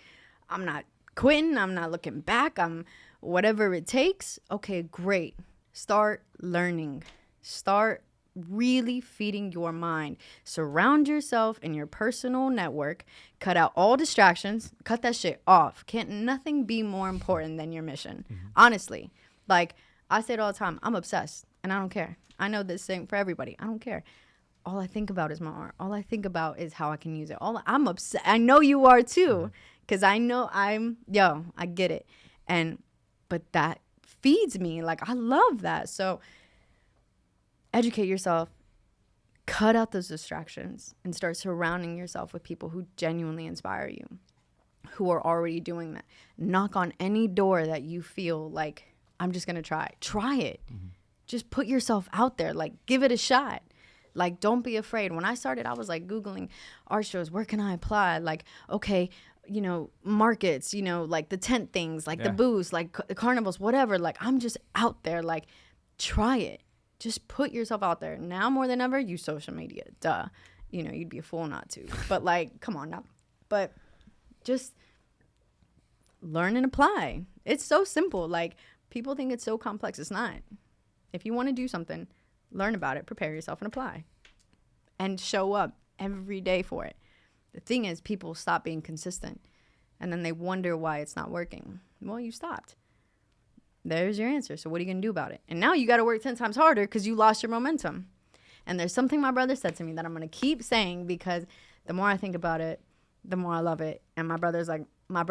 I'm not quitting, I'm not looking back, I'm whatever it takes, okay, great. Start learning. Start really feeding your mind. Surround yourself in your personal network. Cut out all distractions. Cut that shit off. Can't nothing be more important than your mission. Honestly. Like, I say it all the time. I'm obsessed and I don't care. I know this thing for everybody. I don't care. All I think about is my art. All I think about is how I can use it. I'm obsessed. I know you are too. Because I know I get it. But that feeds me. Like, I love that. So educate yourself. Cut out those distractions and start surrounding yourself with people who genuinely inspire you, who are already doing that. Knock on any door that you feel like, I'm just going to try. Try it. Just put yourself out there. Like, give it a shot. Like, don't be afraid. When I started, I was like Googling art shows. Where can I apply? Like, okay, markets, like the tent things, like the booths, like carnivals, whatever. Like, I'm just out there. Like, try it. Just put yourself out there. Now more than ever, use social media. Duh. You'd be a fool not to. But, like, come on now. But just learn and apply. It's so simple. Like, people think it's so complex. It's not. If you want to do something, learn about it, prepare yourself, and apply. And show up every day for it. The thing is, people stop being consistent. And then they wonder why it's not working. Well, you stopped. There's your answer. So what are you going to do about it? And now you got to work 10 times harder because you lost your momentum. And there's something my brother said to me that I'm going to keep saying because the more I think about it, the more I love it. And my brother's like my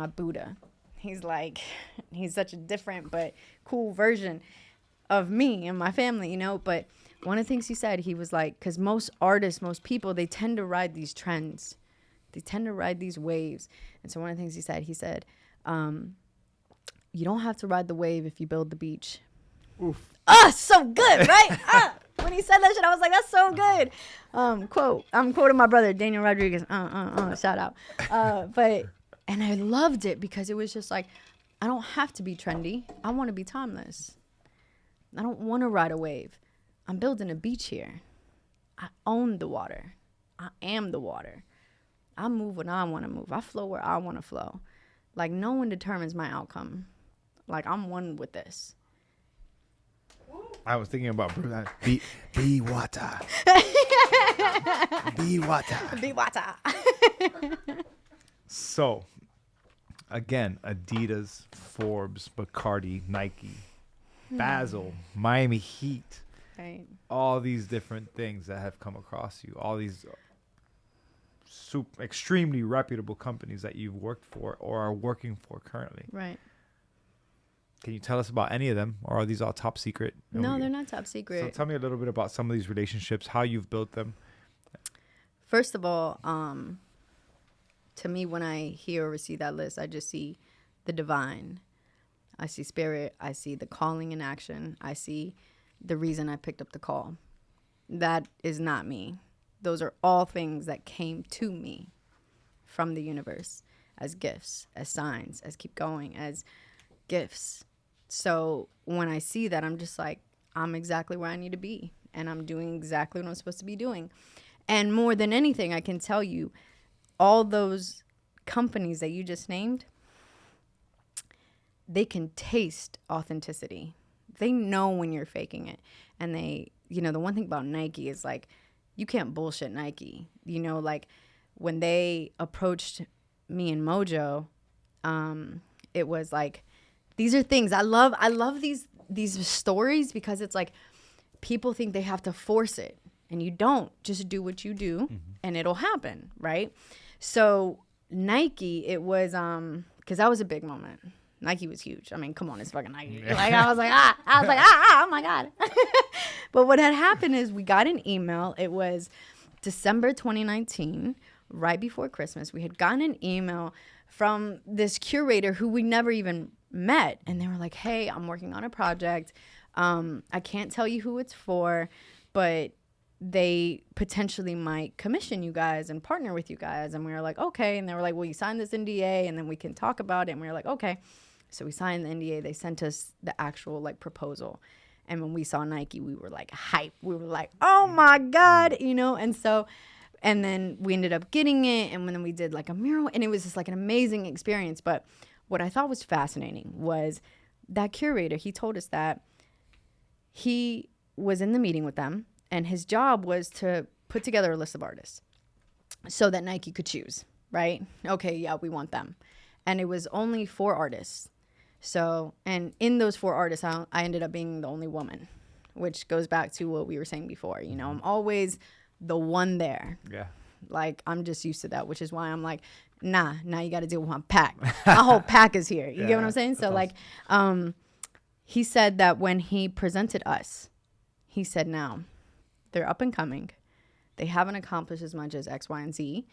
Buddha. He's such a different but cool version of me and my family, you know. But one of the things he said, he was like, because most artists, most people, they tend to ride these trends. They tend to ride these waves. And so one of the things he said, you don't have to ride the wave if you build the beach. Oof. So good, right? When he said that shit, I was like, that's so good. Quote. I'm quoting my brother, Daniel Rodriguez. Shout out. And I loved it because it was just like, I don't have to be trendy. I want to be timeless. I don't want to ride a wave. I'm building a beach here. I own the water. I am the water. I move when I want to move. I flow where I want to flow. Like, no one determines my outcome. Like, I'm one with this. I was thinking about be water. Be water. Be water. So, again, Adidas, Forbes, Bacardi, Nike, Basel, Miami Heat. Right. All these different things that have come across you. All these extremely reputable companies that you've worked for or are working for currently. Right. Can you tell us about any of them, or are these all top secret? No, they're not top secret. So tell me a little bit about some of these relationships, how you've built them. First of all, to me, when I hear or see that list, I just see the divine. I see spirit. I see the calling in action. I see the reason I picked up the call. That is not me. Those are all things that came to me from the universe as gifts, as signs, as keep going, as gifts. So when I see that, I'm just like, I'm exactly where I need to be. And I'm doing exactly what I'm supposed to be doing. And more than anything, I can tell you, all those companies that you just named, they can taste authenticity. They know when you're faking it. And they, you know, the one thing about Nike is like, you can't bullshit Nike. You know, like when they approached me and Mojo, it was like, these are things I love these stories because it's like people think they have to force it and you don't. Just do what you do and it'll happen, right? So Nike, it was because that was a big moment. Nike was huge. I mean, come on, it's fucking Nike. Like I was like, oh my God. But what had happened is we got an email. It was December 2019, right before Christmas. We had gotten an email from this curator who we never even met. And they were like, hey, I'm working on a project. I can't tell you who it's for, but they potentially might commission you guys and partner with you guys. And we were like, okay. And they were like, well, you signed this NDA and then we can talk about it. And we were like, okay. So we signed the NDA. They sent us the actual like proposal. And when we saw Nike, we were like hype. We were like, oh my God, you know? And so, and then we ended up getting it. And then we did like a mural and it was just like an amazing experience. But what I thought was fascinating was that curator, he told us that he was in the meeting with them and his job was to put together a list of artists so that Nike could choose, right? Okay, yeah, we want them. And it was only 4 artists. So, and in those 4 artists, I ended up being the only woman, which goes back to what we were saying before. You know, I'm always the one there. Yeah. Like, I'm just used to that, which is why I'm like, now you got to deal with my pack. My whole pack is here. You get what I'm saying? So, like, he said that when he presented us, he said, now, they're up and coming. They haven't accomplished as much as X, Y, and Z,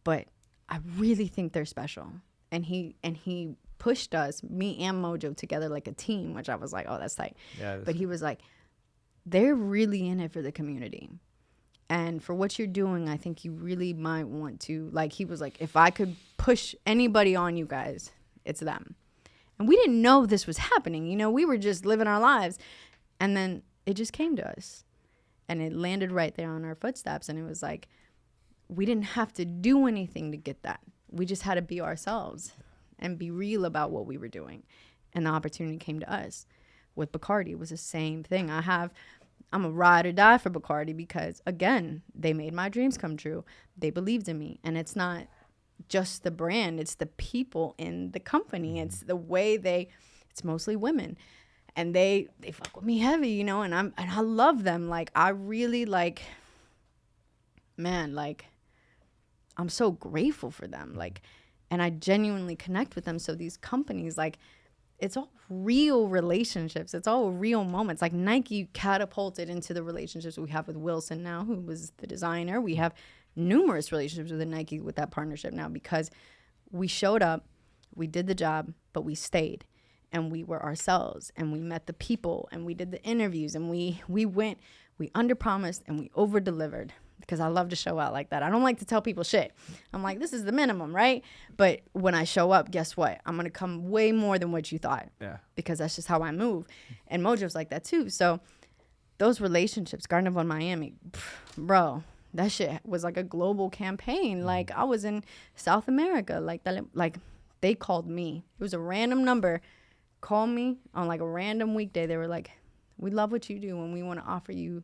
but I really think they're special. And he pushed us, me and Mojo, together like a team, which I was like, oh, that's tight. Yeah, but he was like, they're really in it for the community. And for what you're doing, I think you really might want to, like, he was like, if I could push anybody on you guys, it's them. And we didn't know this was happening. You know, we were just living our lives. And then it just came to us. And it landed right there on our footsteps. And it was like, we didn't have to do anything to get that. We just had to be ourselves and be real about what we were doing. And the opportunity came to us. With Bacardi, it was the same thing. I'm a ride or die for Bacardi because, again, they made my dreams come true. They believed in me. And it's not just the brand. It's the people in the company. It's the way they it's mostly women. And they fuck with me heavy, you know, and I love them. Like, I really, like, man, like, I'm so grateful for them. Like, and I genuinely connect with them. So these companies, like, it's all real relationships. It's all real moments. Like, Nike catapulted into the relationships we have with Wilson now, who was the designer. We have numerous relationships with Nike with that partnership now, because we showed up, we did the job, but we stayed. And we were ourselves, and we met the people, and we did the interviews, and we went, we underpromised and we over-delivered, because I love to show out like that. I don't like to tell people shit. I'm like, this is the minimum, right? But when I show up, guess what? I'm going to come way more than what you thought. Yeah. Because that's just how I move. And Mojo's like that too. So those relationships, Carnival Miami, bro, that shit was like a global campaign. Like, I was in South America. Like they called me. It was a random number. Call me on like a random weekday. They were like, we love what you do, and we want to offer you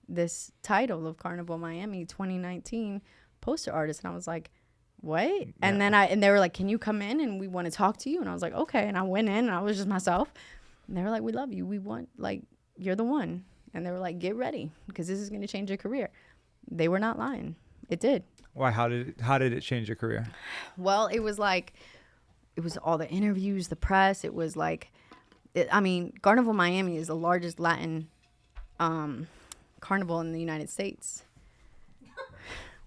this title of Carnival Miami 2019 poster artist. And I was like, what? Yeah. And then they were like, can you come in and we want to talk to you? And I was like, okay. And I went in and I was just myself. And they were like, we love you. We want, like, you're the one. And they were like, get ready, because this is going to change your career. They were not lying. It did. Why? How did it change your career? Well, it was like, it was all the interviews, the press. It was like, Carnival Miami is the largest Latin carnival in the United States.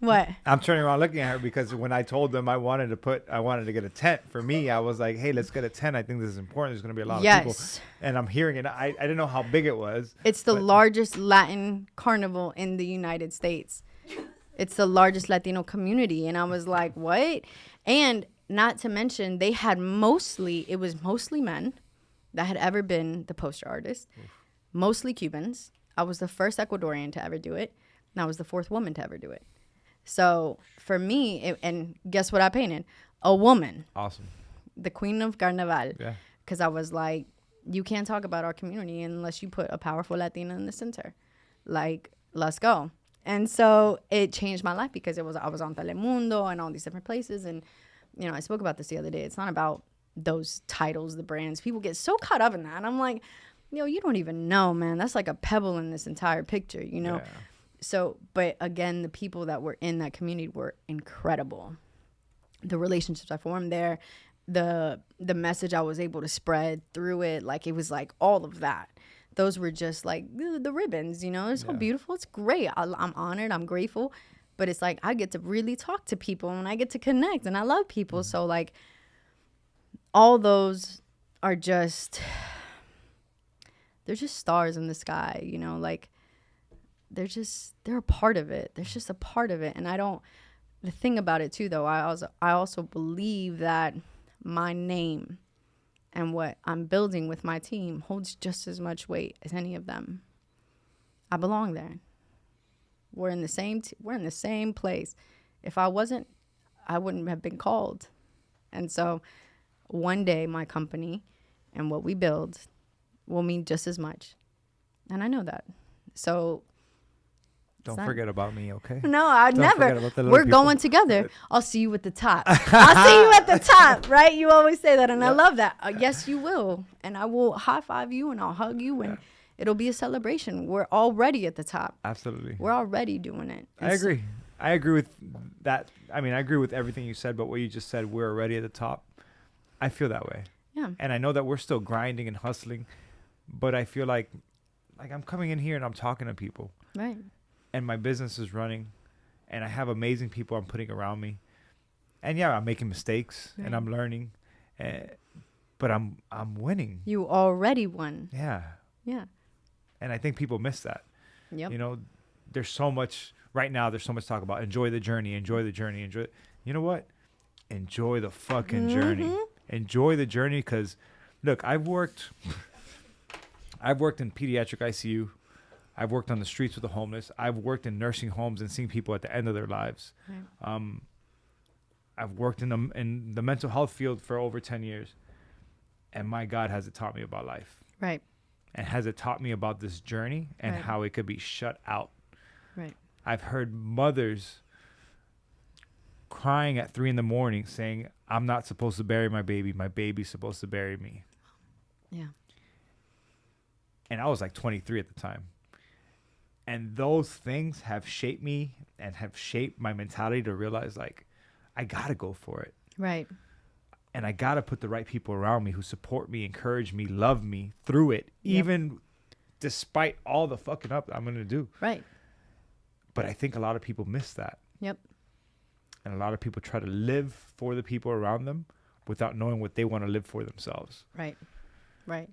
What? I'm turning around looking at her, because when I told them I wanted to get a tent for me, I was like, hey, let's get a tent. I think this is important. There's going to be a lot of people. And I'm hearing it. I didn't know how big it was. It's the largest Latin carnival in the United States. It's the largest Latino community. And I was like, what? And not to mention, they had it was mostly men that had ever been the poster artist, mostly Cubans. I was the first Ecuadorian to ever do it, and I was the fourth woman to ever do it. So for me, and guess what I painted? A woman. Awesome. The queen of Carnival. Yeah. Because I was like, you can't talk about our community unless you put a powerful Latina in the center. Like, let's go. And so it changed my life, because I was on Telemundo and all these different places. And, you know, I spoke about this the other day. It's not about those titles, the brands. People get so caught up in that. And I'm like, you don't even know, man. That's like a pebble in this entire picture, you know? Yeah. So, but again, the people that were in that community were incredible. The relationships I formed there, the message I was able to spread through it, like, it was like all of that. Those were just like the ribbons, you know? It's so beautiful. It's great. I'm honored. I'm grateful. But it's like, I get to really talk to people, and I get to connect, and I love people. So, like, all those are just, they're just stars in the sky, you know? Like, they're a part of it. There's just a part of it. And the thing about it too, though, I also believe that my name and what I'm building with my team holds just as much weight as any of them. I belong there. We're in the same place. If I wasn't, I wouldn't have been called. And so one day my company and what we build will mean just as much. And I know that. So don't forget about me, okay? No, I'd never. We're going together. I'll see you at the top. I'll see you at the top, right? You always say that, and I love that. Yes, you will. And I will high five you, and I'll hug you, and it'll be a celebration. We're already at the top. Absolutely. We're already doing it. I agree. I agree with that. I mean, I agree with everything you said, but what you just said, we're already at the top. I feel that way. Yeah. And I know that we're still grinding and hustling, but I feel like I'm coming in here and I'm talking to people. Right. And my business is running, and I have amazing people I'm putting around me. And I'm making mistakes and I'm learning, but I'm winning. You already won. Yeah. Yeah. And I think people miss that. Yep. You know, there's so much right now. There's so much talk about enjoy the journey, enjoy the journey, enjoy. You know what? Enjoy the fucking journey. Enjoy the journey, because, look, I've worked in pediatric ICU. I've worked on the streets with the homeless. I've worked in nursing homes and seen people at the end of their lives. Right. I've worked in the mental health field for over 10 years. And my God, has it taught me about life. Right. And has it taught me about this journey and how it could be shut out. Right. I've heard mothers crying at 3 a.m. saying, I'm not supposed to bury my baby. My baby's supposed to bury me. Yeah. And I was like 23 at the time. And those things have shaped me and have shaped my mentality to realize, like, I got to go for it. Right. And I got to put the right people around me who support me, encourage me, love me through it, even despite all the fucking up that I'm going to do. Right. But I think a lot of people miss that. Yep. And a lot of people try to live for the people around them without knowing what they want to live for themselves. Right. Right.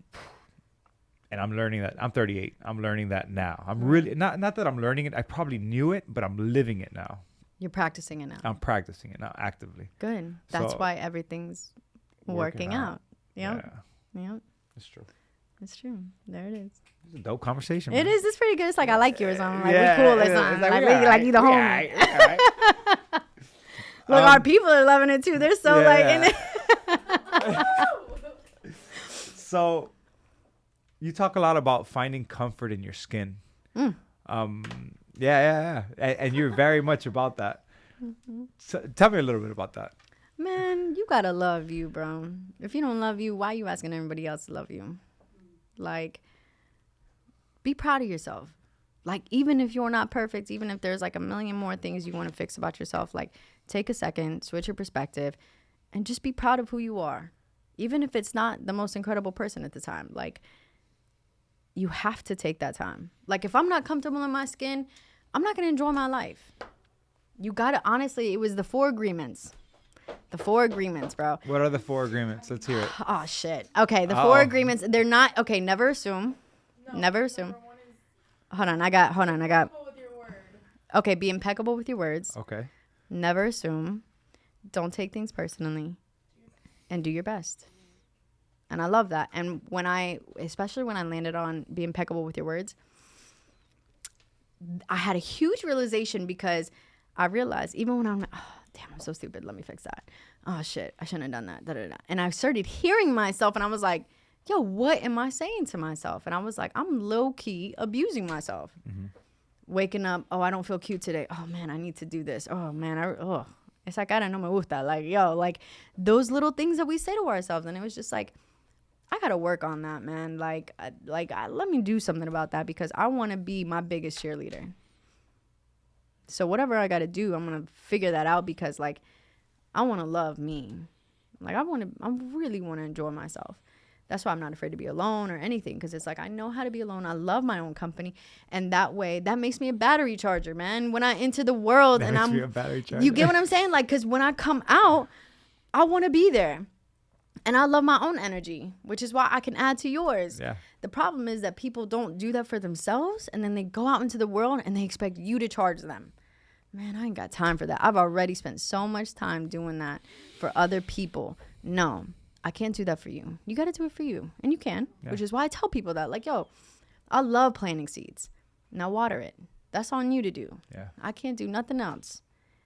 And I'm learning that. I'm 38. I'm learning that now. I'm really, not that I'm learning it. I probably knew it, but I'm living it now. You're practicing it now. I'm practicing it now actively. Good. That's So, why everything's working out. Yep. Yeah, Yep. it's true. It's true. There it is. It's a dope conversation. It man. is. It's pretty good. It's like I like yours. I'm like, Yeah, we cool or it's something. like, Like, we we, alright, like you the we homie. alright, alright. Look, our people are loving it too. They're so like in it. So you talk a lot about finding comfort in your skin. Yeah. And you're very much about that. So tell me a little bit about that. Man, you gotta love you, bro. If you don't love you, why are you asking everybody else to love you? Like, be proud of yourself. Like, even if you're not perfect, even if there's like a million more things you want to fix about yourself, like, take a second, switch your perspective, and just be proud of who you are. Even if it's not the most incredible person at the time. Like, you have to take that time. Like, if I'm not comfortable in my skin, I'm not going to enjoy my life. You got to, honestly, it was the 4 agreements. The 4 agreements, bro. What are the 4 agreements? Let's hear it. Oh, shit. Okay, the 4 agreements, they're not, okay, never assume. No, never assume. Hold on, I got. Okay, be impeccable with your words. Okay. Never assume. Don't take things personally. And do your best. And I love that. And especially when I landed on be impeccable with your words, I had a huge realization because I realized even when I'm like, oh, damn, I'm so stupid. Let me fix that. Oh, shit, I shouldn't have done that. Da, da, da. And I started hearing myself and I was like, yo, what am I saying to myself? And I was like, I'm low-key abusing myself. Mm-hmm. Waking up, oh, I don't feel cute today. Oh, man, I need to do this. Oh, man, it's like, I don't know me gusta. Like, yo, like those little things that we say to ourselves. And it was just like, I got to work on that, man. Let me do something about that because I want to be my biggest cheerleader. So whatever I got to do, I'm going to figure that out because, like, I want to love me. Like, I really want to enjoy myself. That's why I'm not afraid to be alone or anything because it's like I know how to be alone. I love my own company. And that way, that makes me a battery charger, man. When I enter the world and I'm... a battery charger. You get what I'm saying? Like, because when I come out, I want to be there. And I love my own energy, which is why I can add to yours. Yeah. The problem is that people don't do that for themselves, and then they go out into the world and they expect you to charge them. Man, I ain't got time for that. I've already spent so much time doing that for other people. No, I can't do that for you. You got to do it for you, and you can, which is why I tell people that. Like, yo, I love planting seeds. Now water it. That's on you to do. Yeah. I can't do nothing else.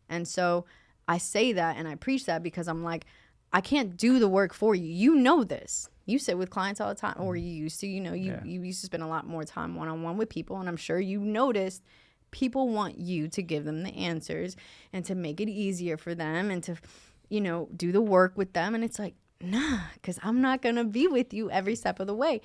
And so I say that and I preach that because I'm like, I can't do the work for you. You know this. You sit with clients all the time, or you used to, you used to spend a lot more time one-on-one with people. And I'm sure you noticed people want you to give them the answers and to make it easier for them and to, do the work with them. And it's like, nah, because I'm not going to be with you every step of the way.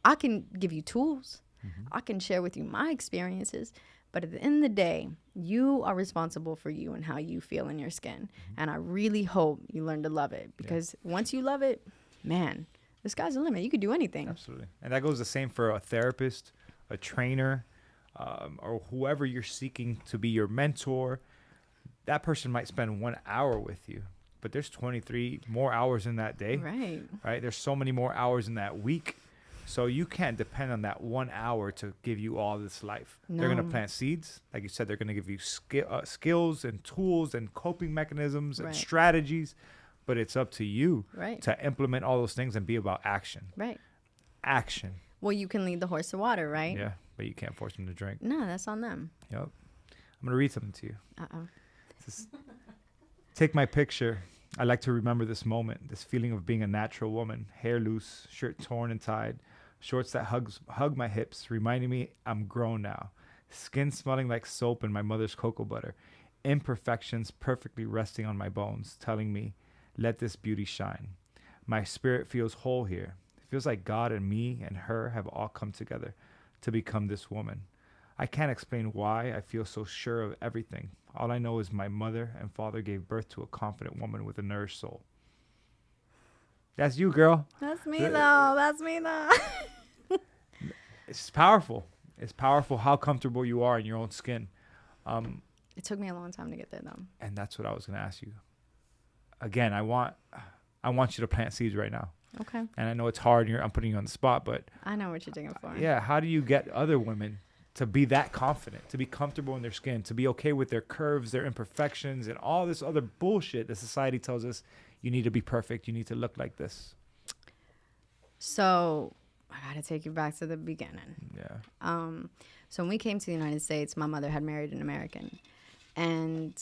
I can give you tools. Mm-hmm. I can share with you my experiences. But at the end of the day, you are responsible for you and how you feel in your skin. Mm-hmm. And I really hope you learn to love it because once you love it, man, the sky's the limit. You could do anything. Absolutely. And that goes the same for a therapist, a trainer, or whoever you're seeking to be your mentor. That person might spend 1 hour with you, but there's 23 more hours in that day. Right. There's so many more hours in that week. So you can't depend on that 1 hour to give you all this life. No. They're going to plant seeds. Like you said, they're going to give you skills and tools and coping mechanisms and strategies. But it's up to you to implement all those things and be about action. Right. Action. Well, you can lead the horse to water, right? Yeah, but you can't force them to drink. No, that's on them. Yep. I'm going to read something to you. Uh-oh. Take my picture. I like to remember this moment, this feeling of being a natural woman, hair loose, shirt torn and tied, shorts that hug my hips, reminding me I'm grown now, skin smelling like soap and my mother's cocoa butter, imperfections perfectly resting on my bones, telling me, let this beauty shine. My spirit feels whole here, feels like God and me and her have all come together to become this woman. I can't explain why I feel so sure of everything. All I know is my mother and father gave birth to a confident woman with a nourished soul. That's you, girl. That's me, though. That's me, though. It's powerful. It's powerful how comfortable you are in your own skin. It took me a long time to get there, though. And that's what I was going to ask you. Again, I want you to plant seeds right now. Okay. And I know it's hard. I'm putting you on the spot, but I know what you're digging for. yeah, how do you get other women to be that confident, to be comfortable in their skin, to be okay with their curves, their imperfections, and all this other bullshit that society tells us you need to be perfect, you need to look like this? So I got to take you back to the beginning. Yeah. So when we came to the United States, my mother had married an American, and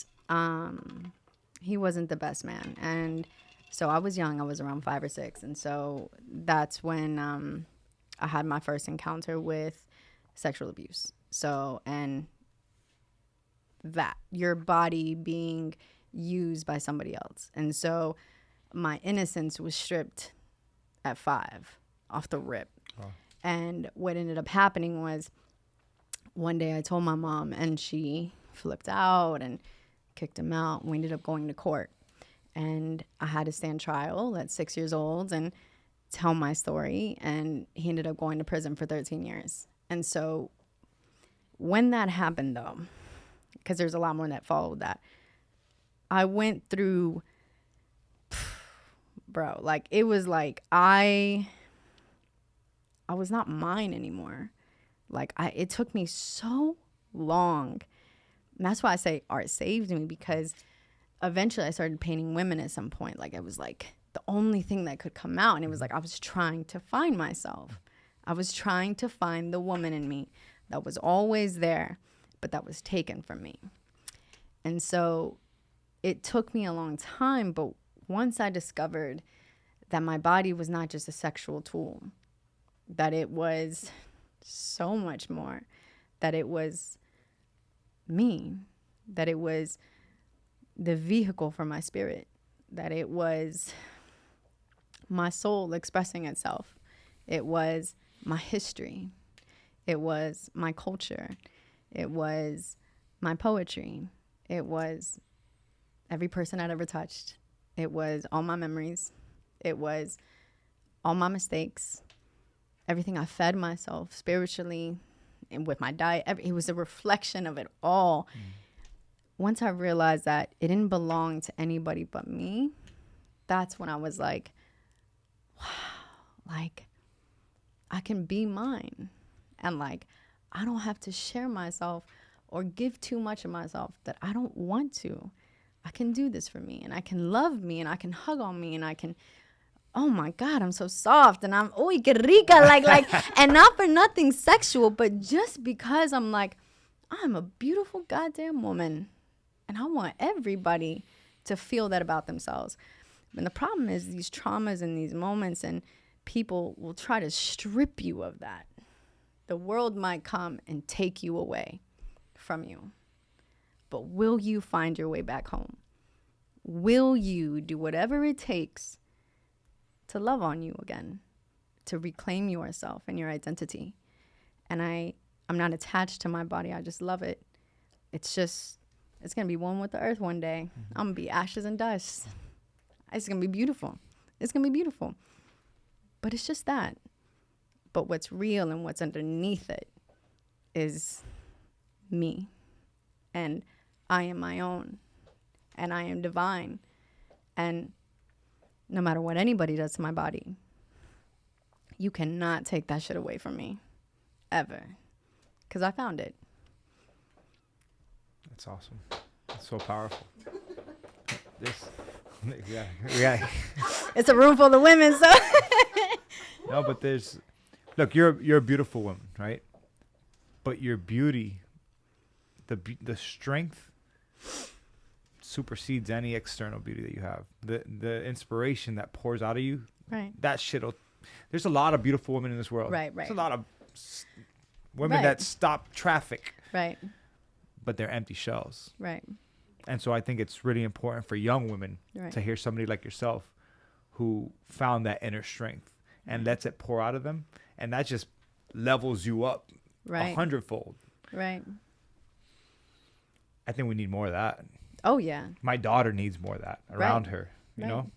he wasn't the best man. And so I was young. I was around 5 or 6. And so that's when I had my first encounter with sexual abuse. So, and that, your body being used by somebody else. And so my innocence was stripped at 5 off the rip. Oh. And what ended up happening was one day I told my mom, and she flipped out and kicked him out. We ended up going to court. And I had to stand trial at 6 years old and tell my story. And he ended up going to prison for 13 years. And so when that happened, though, because there's a lot more that followed that, I went through, bro, like it was like I was not mine anymore. Like it took me so long. And that's why I say art saved me, because eventually I started painting women at some point. Like it was like the only thing that could come out. And it was like I was trying to find myself. I was trying to find the woman in me that was always there, but that was taken from me. And so it took me a long time, but once I discovered that my body was not just a sexual tool, that it was so much more, that it was me, that it was the vehicle for my spirit, that it was my soul expressing itself. It was my history. It was my culture. It was my poetry. It was every person I'd ever touched. It was all my memories. It was all my mistakes. Everything I fed myself spiritually and with my diet. It was a reflection of it all. Once I realized that it didn't belong to anybody but me, that's when I was like, wow, like I can be mine. And like, I don't have to share myself or give too much of myself that I don't want to. I can do this for me, and I can love me, and I can hug on me, and I can, oh my God, I'm so soft, and I'm, uy, que rica, like, and not for nothing sexual, but just because I'm like, I'm a beautiful goddamn woman, and I want everybody to feel that about themselves. And the problem is these traumas and these moments, and people will try to strip you of that. The world might come and take you away from you. But will you find your way back home? Will you do whatever it takes to love on you again, to reclaim yourself and your identity? And I'm not attached to my body. I just love it. It's going to be one with the earth one day. I'm going to be ashes and dust. It's going to be beautiful. It's going to be beautiful. But it's just that. But what's real and what's underneath it is me. And I am my own. And I am divine. And no matter what anybody does to my body, you cannot take that shit away from me. Ever. Because I found it. That's awesome. That's so powerful. Yeah. It's a room full of women, so. No, but look, you're a beautiful woman, right? But your beauty, the strength supersedes any external beauty that you have. The inspiration that pours out of you, right? That shit'll. There's a lot of beautiful women in this world. Right. There's a lot of women that stop traffic. Right. But they're empty shells. Right. And so I think it's really important for young women to hear somebody like yourself who found that inner strength and lets it pour out of them. And that just levels you up Right. 100-fold. Right. I think we need more of that. Oh, yeah. My daughter needs more of that around Right. her, you Right. know?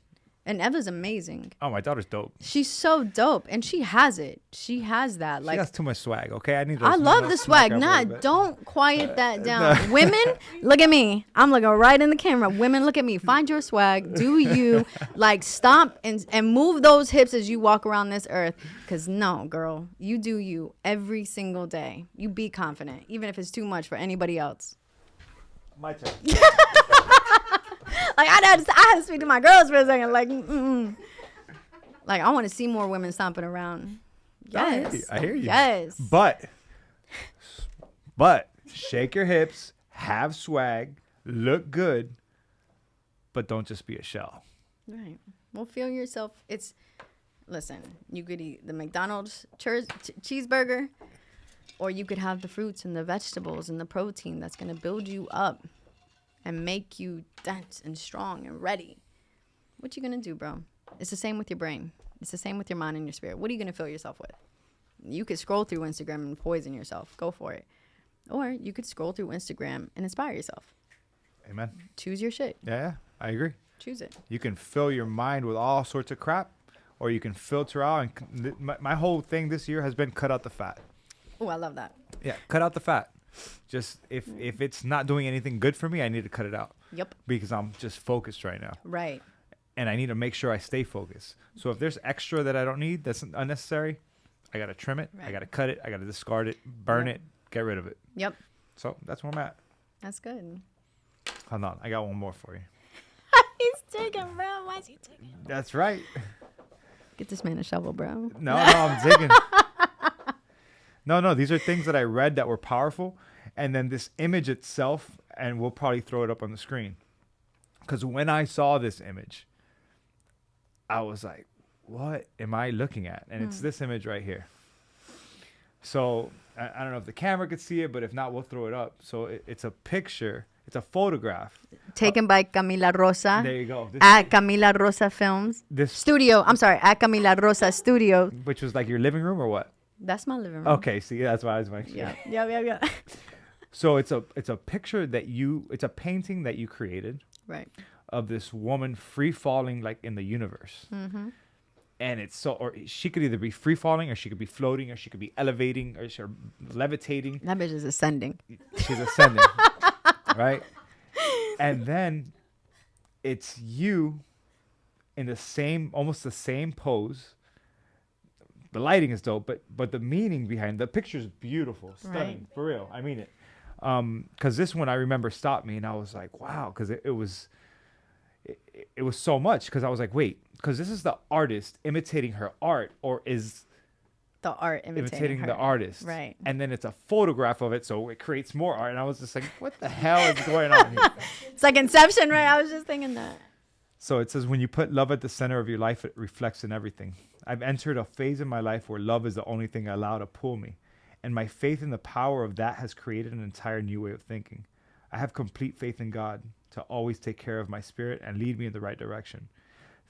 And Eva's amazing. Oh, my daughter's dope. She's so dope. And she has it. She has that. She Like, has too much swag, okay? I need to I love the smack swag. her a Nah, little bit. don't quiet that down. Women, look at me. I'm looking right in the camera. Women, look at me. Find your swag. Do you. Like, stomp and move those hips as you walk around this earth. Because, no, girl, you do you every single day. You be confident, even if it's too much for anybody else. My turn. Like, I had to speak to my girls for a second. Like, like, I want to see more women stomping around. Yes. I hear you. Yes. But shake your hips, have swag, look good, but don't just be a shell. Right. Well, feel yourself. Listen, you could eat the McDonald's cheeseburger, or you could have the fruits and the vegetables and the protein that's going to build you up and make you dense and strong and ready. What you going to do, bro? It's the same with your brain. It's the same with your mind and your spirit. What are you going to fill yourself with? You could scroll through Instagram and poison yourself. Go for it. Or you could scroll through Instagram and inspire yourself. Amen. Choose your shit. Yeah, I agree. Choose it. You can fill your mind with all sorts of crap, or you can filter out. And my whole thing this year has been cut out the fat. Oh, I love that. Yeah, cut out the fat. Just if it's not doing anything good for me, I need to cut it out. Yep. Because I'm just focused right now. Right. And I need to make sure I stay focused. So if there's extra that I don't need, that's unnecessary, I got to trim it. Right. I got to cut it. I got to discard it, burn Yep. it, get rid of it. Yep. So that's where I'm at. That's good. Hold on. I got one more for you. He's taking, bro. Why is he taking? That's right. Get this man a shovel, bro. No, I'm digging. No. These are things that I read that were powerful. And then this image itself, and we'll probably throw it up on the screen. Because when I saw this image, I was like, what am I looking at? And it's this image right here. So I don't know if the camera could see it, but if not, we'll throw it up. So it's a picture. It's a photograph. Taken by Camila Rosa. There you go. At Camila Rosa Films. This Studio. I'm sorry. At Camila Rosa Studio. which was like your living room or what? That's my living room. Okay, see, that's why I was making sure. Yeah. So it's a picture that it's a painting that you created Right. of this woman free falling like in the universe. Mm-hmm. And or she could either be free falling, or she could be floating, or she could be elevating, or levitating. That bitch is ascending. She's ascending, right? And then it's you in almost the same pose. The lighting is dope, but the meaning behind the picture is beautiful, stunning, Right. for real. I mean it. Because this one I remember stopped me, and I was like, wow, because it was so much. Because I was like, wait, because this is the artist imitating her art, or is The art imitating her. the artist, Right. And then it's a photograph of it, so it creates more art. And I was just like, what the hell is going on here? It's like Inception, right? I was just thinking that. So it says, when you put love at the center of your life, it reflects in everything. I've entered a phase in my life where love is the only thing allowed to pull me. And my faith in the power of that has created an entire new way of thinking. I have complete faith in God to always take care of my spirit and lead me in the right direction.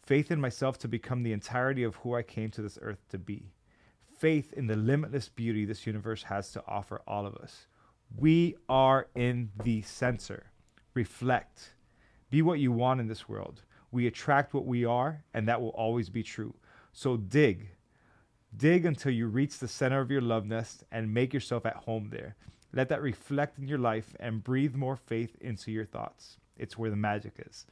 Faith in myself to become the entirety of who I came to this earth to be. Faith in the limitless beauty this universe has to offer all of us. We are in the center. Reflect. Be what you want in this world. We attract what we are, and that will always be true. So dig. Dig until you reach the center of your love nest and make yourself at home there. Let that reflect in your life and breathe more faith into your thoughts. It's where the magic is.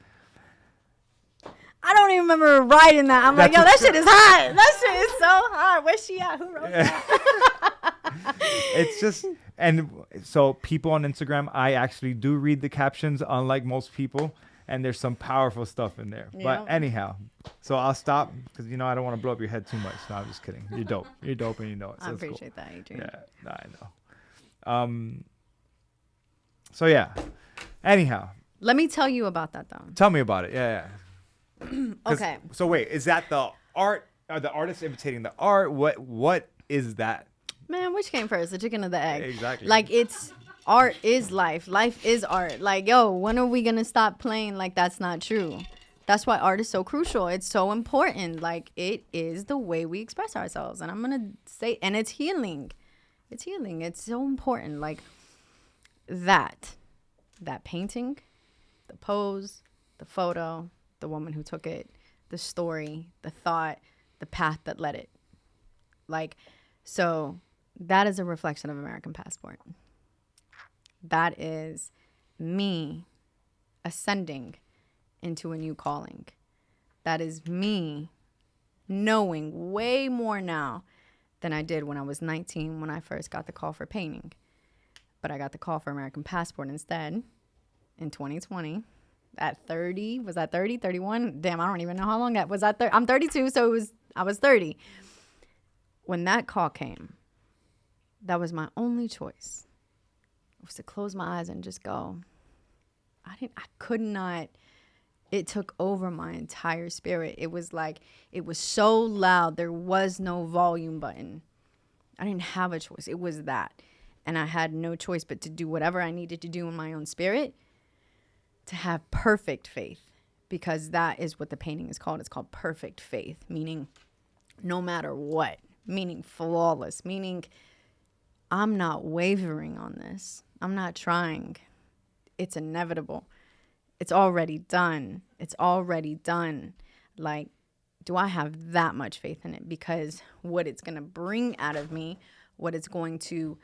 I don't even remember writing that. I'm like, yo, that shit is hot. That shit is so hot. Where's she at? Who wrote that? It's just, and so people on Instagram, I actually do read the captions, unlike most people. And there's some powerful stuff in there. Yeah. But anyhow, so I'll stop because, I don't want to blow up your head too much. No, I'm just kidding. You're dope. You're dope and you know it. So I it's cool. appreciate that, Adrian. Yeah, I know. So yeah. Anyhow, Let me tell you about that, though. tell me about it. Yeah. Okay. So wait, is that the art? Are the artists imitating the art? What is that? Man, which came first, the chicken or the egg? Exactly. Like, art is life. Life is art. Like, yo, when are we going to stop playing like that's not true? That's why art is so crucial. It's so important. Like, it is the way we express ourselves. And I'm going to say, and it's healing. It's healing. It's so important. Like, that painting, the pose, the photo, the woman who took it, the story, the thought, the path that led it. Like, so that is a reflection of American Passport. That is me ascending into a new calling. That is me knowing way more now than I did when I was 19, when I first got the call for painting. But I got the call for American Passport instead in 2020 at 30. Was that 30, 31? Damn, I don't even know how long that was. I'm 32, so I was 30. When that call came, that was my only choice. It was to close my eyes and just go. I could not. It took over my entire spirit. It was like, it was so loud. There was no volume button. I didn't have a choice. It was that. And I had no choice but to do whatever I needed to do in my own spirit to have perfect faith, because that is what the painting is called. It's called perfect faith, meaning no matter what, meaning flawless, meaning I'm not wavering on this. I'm not trying. It's inevitable. It's already done. It's already done. Like, do I have that much faith in it? Because what it's going to bring out of me, what it's going to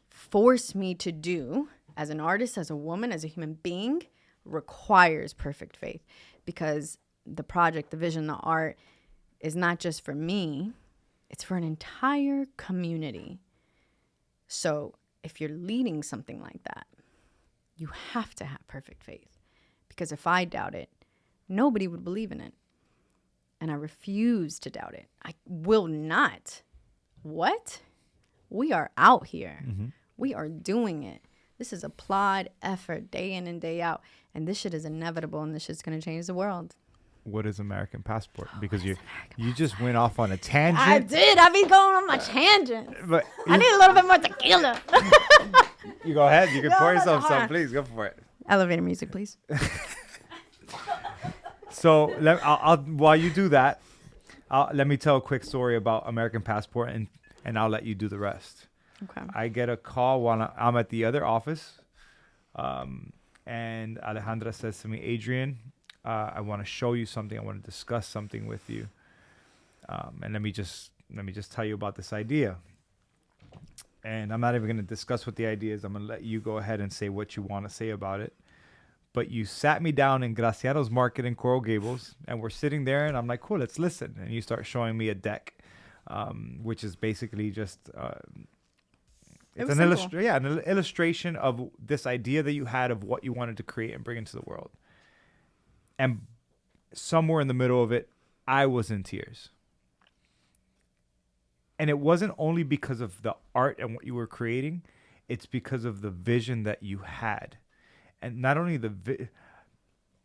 force me to do as an artist, as a woman, as a human being, requires perfect faith. Because the project, the vision, the art is not just for me. It's for an entire community. So if you're leading something like that, you have to have perfect faith. Because if I doubt it, nobody would believe in it. And I refuse to doubt it. I will not. What? We are out here. Mm-hmm. We are doing it. This is applied effort day in and day out. And this shit is inevitable, and this shit's going to change the world. What is American Passport? Because you just went off on a tangent. I did. I be going on my tangent. But I need a little bit more tequila. You go ahead. You can pour yourself some. Please, go for it. Elevator music, please. So I'll while you do that, let me tell a quick story about American Passport, and I'll let you do the rest. Okay. I get a call while I'm at the other office, and Alejandra says to me, Adrian, I want to show you something. I want to discuss something with you. And let me just tell you about this idea. And I'm not even going to discuss what the idea is. I'm going to let you go ahead and say what you want to say about it. But you sat me down in Graciano's Market in Coral Gables, and we're sitting there, and I'm like, cool, let's listen. And you start showing me a deck, which is basically just it's an illustration of this idea that you had of what you wanted to create and bring into the world. And somewhere in the middle of it, I was in tears. And it wasn't only because of the art and what you were creating, it's because of the vision that you had. And not only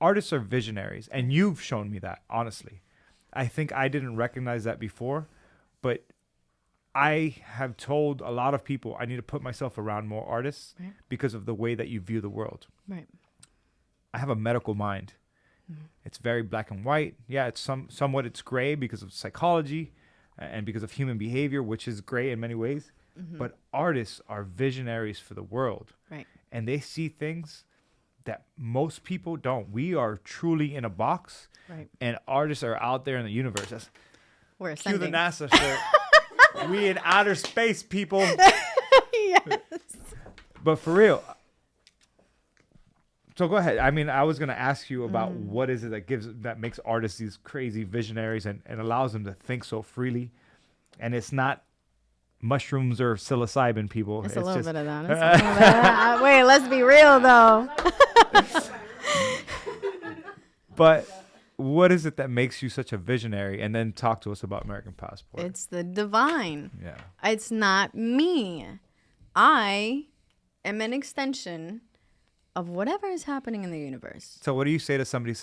artists are visionaries, and you've shown me that, honestly. I think I didn't recognize that before, but I have told a lot of people I need to put myself around more artists because of the way that you view the world. Right. I have a medical mind. Mm-hmm. It's very black and white. Yeah, it's somewhat it's gray because of psychology and because of human behavior, which is gray in many ways. Mm-hmm. But artists are visionaries for the world. Right. And they see things that most people don't. We are truly in a box. Right. And artists are out there in the universe. We're ascending. Cue the NASA shirt. We in outer space, people. Yes. But for real. So go ahead. I mean, I was going to ask you about what is it that makes artists these crazy visionaries and allows them to think so freely. And it's not mushrooms or psilocybin, people. It's a little bit of that. Wait, let's be real, though. But what is it that makes you such a visionary? And then talk to us about American Passport. It's the divine. Yeah. It's not me. I am an extension of whatever is happening in the universe. So what do you say to somebody,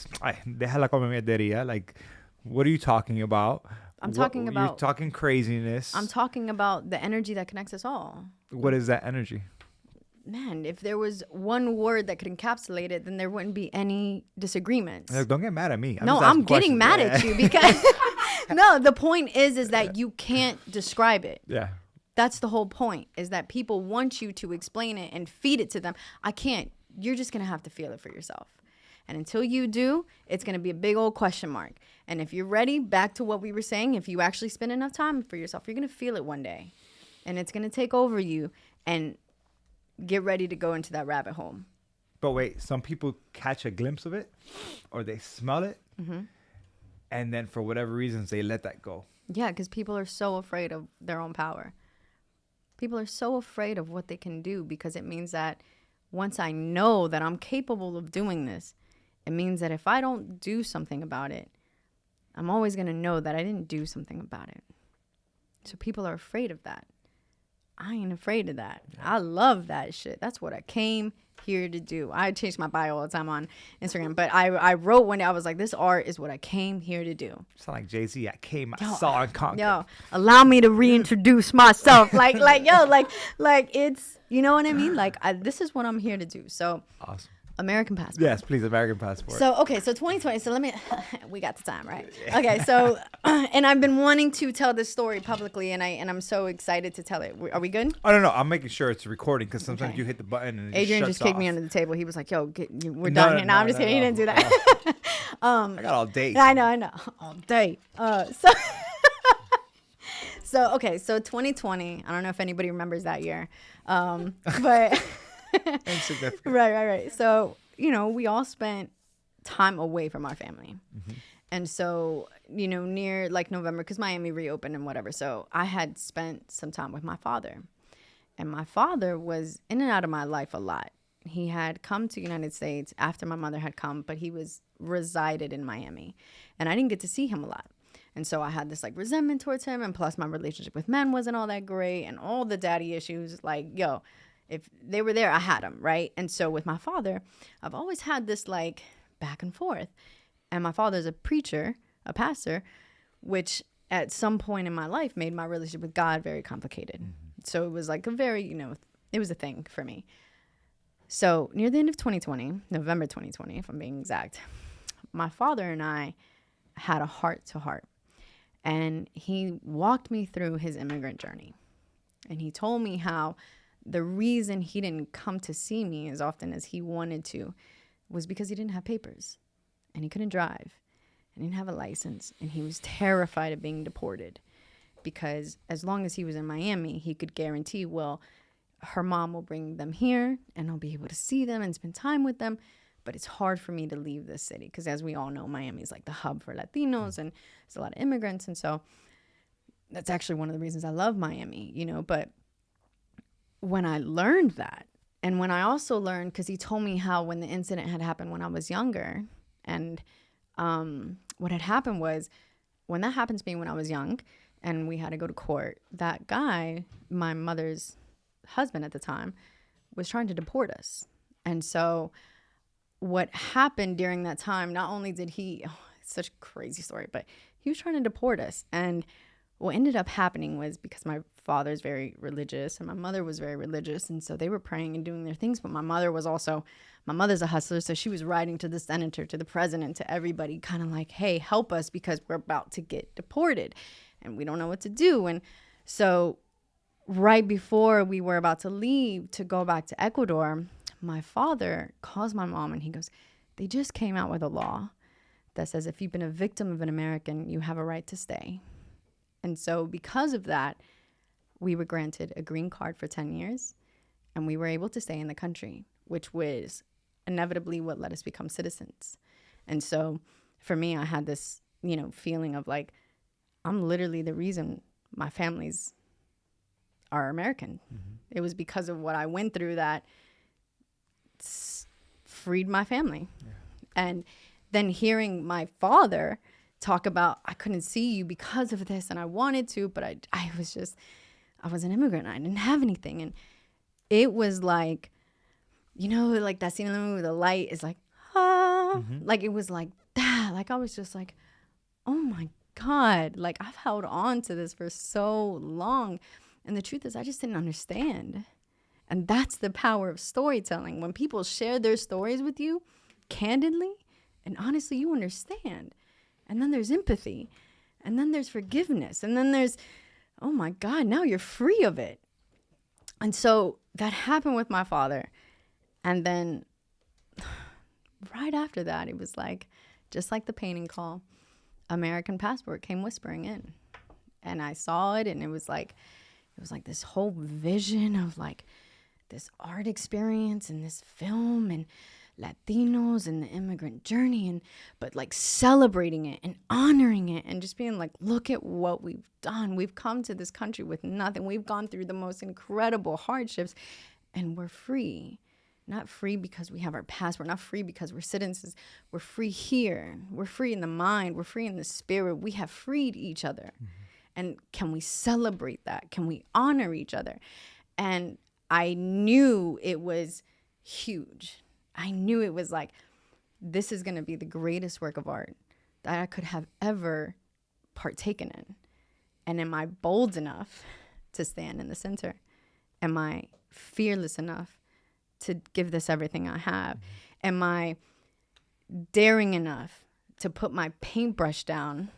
deja la comederia? Like, what are you talking about? You're talking craziness. I'm talking about the energy that connects us all. What is that energy? man, if there was one word that could encapsulate it, then there wouldn't be any disagreements. Like, don't get mad at me. I'm getting mad at you because no, the point is that you can't describe it. Yeah. That's the whole point, is that people want you to explain it and feed it to them. I can't. You're just going to have to feel it for yourself. And until you do, it's going to be a big old question mark. And if you're ready, back to what we were saying, if you actually spend enough time for yourself, you're going to feel it one day. And it's going to take over you. And get ready to go into that rabbit hole. But wait, some people catch a glimpse of it or they smell it. Mm-hmm. And then for whatever reasons, they let that go. Yeah, because people are so afraid of their own power. People are so afraid of what they can do because it means that once I know that I'm capable of doing this, it means that if I don't do something about it, I'm always going to know that I didn't do something about it. So people are afraid of that. I ain't afraid of that. I love that shit. That's what I came here to do. I change my bio all the time on Instagram, but I wrote one day, I was like, this art is what I came here to do. Sound like Jay-Z. I came, I saw and conquered. Yo, allow me to reintroduce myself. Like it's, you know what I mean? Like, this is what I'm here to do. So awesome. American passport. Yes, please, American passport. So, okay, so 2020. So we got the time, right? Okay, so, and I've been wanting to tell this story publicly, and I'm so excited to tell it. Are we good? I don't know. I'm making sure it's recording because sometimes you hit the button and it Adrian just kicked me under the table. He was like, "Yo, we're done here." No, I'm just kidding. He didn't do that. I got all day. I know, all day. So okay, so 2020. I don't know if anybody remembers that year, but. Insignificant. Right. So, we all spent time away from our family. Mm-hmm. And so, near like November, because Miami reopened and whatever. So I had spent some time with my father. And my father was in and out of my life a lot. He had come to the United States after my mother had come, but he resided in Miami. And I didn't get to see him a lot. And so I had this like resentment towards him. And plus my relationship with men wasn't all that great. And all the daddy issues, like, yo, if they were there, I had them, right? And so with my father, I've always had this like back and forth. And my father's a preacher, a pastor, which at some point in my life made my relationship with God very complicated. Mm-hmm. So it was like a very, it was a thing for me. So near the end of 2020, November 2020, if I'm being exact, my father and I had a heart-to-heart. And he walked me through his immigrant journey. And he told me how the reason he didn't come to see me as often as he wanted to was because he didn't have papers and he couldn't drive and he didn't have a license and he was terrified of being deported because as long as he was in Miami, he could guarantee, well, her mom will bring them here and I'll be able to see them and spend time with them. But it's hard for me to leave this city because as we all know, Miami is like the hub for Latinos and there's a lot of immigrants. And so that's actually one of the reasons I love Miami, but when I learned that, and when I also learned, because he told me how when the incident had happened when I was younger, and what had happened was, when that happened to me when I was young, and we had to go to court, that guy, my mother's husband at the time, was trying to deport us. And so what happened during that time, not only did it's such a crazy story, but he was trying to deport us. And what ended up happening was because my father's very religious and my mother was very religious. And so they were praying and doing their things. But my mother's a hustler. So she was writing to the senator, to the president, to everybody kind of like, hey, help us because we're about to get deported and we don't know what to do. And so right before we were about to leave to go back to Ecuador, my father calls my mom and he goes, they just came out with a law that says if you've been a victim of an American, you have a right to stay. And so because of that, we were granted a green card for 10 years and we were able to stay in the country, which was inevitably what let us become citizens. And so for me, I had this, feeling of like, I'm literally the reason my families are American. Mm-hmm. It was because of what I went through that freed my family. Yeah. And then hearing my father talk about, I couldn't see you because of this and I wanted to, but I was an immigrant. I didn't have anything. And it was like, like that scene in the movie where the light is like, like it was like that. Like I was just like, oh my God, like I've held on to this for so long. And the truth is I just didn't understand. And that's the power of storytelling. When people share their stories with you candidly and honestly, you understand. And then there's empathy. And then there's forgiveness. And then there's, oh my God, now you're free of it. And so that happened with my father. And then right after that, it was like, just like the painting call, American Passport came whispering in. And I saw it, and it was like this whole vision of like this art experience and this film and Latinos and the immigrant journey, but like celebrating it and honoring it and just being like, look at what we've done. We've come to this country with nothing. We've gone through the most incredible hardships, and we're free. Not free because we have our passport, not free because we're citizens. We're free here. We're free in the mind. We're free in the spirit. We have freed each other. Mm-hmm. And can we celebrate that? Can we honor each other? And I knew it was huge. I knew it was like, this is going to be the greatest work of art that I could have ever partaken in. And am I bold enough to stand in the center? Am I fearless enough to give this everything I have? Am I daring enough to put my paintbrush down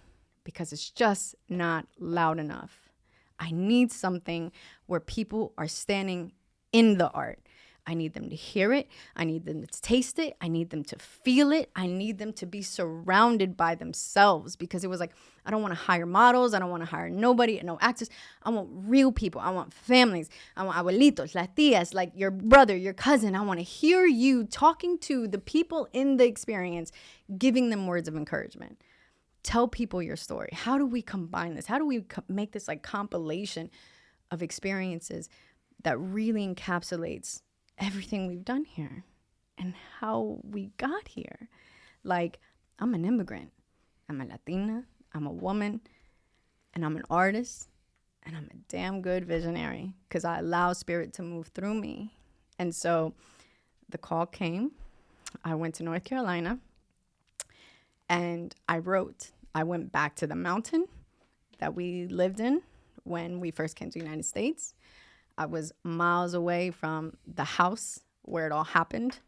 because it's just not loud enough? I need something where people are standing in the art. I need them to hear it. I need them to taste it. I need them to feel it. I need them to be surrounded by themselves, because it was like, I don't want to hire models. I don't want to hire nobody, no actors. I want real people. I want families. I want abuelitos, las tías, like your brother, your cousin. I want to hear you talking to the people in the experience, giving them words of encouragement. Tell people your story. How do we combine this? How do we make this like compilation of experiences that really encapsulates everything we've done here and how we got here? Like, I'm an immigrant. I'm a Latina. I'm a woman. And I'm an artist. And I'm a damn good visionary because I allow spirit to move through me. And so the call came. I went to North Carolina. And I wrote. I went back to the mountain that we lived in when we first came to the United States. I was miles away from the house where it all happened.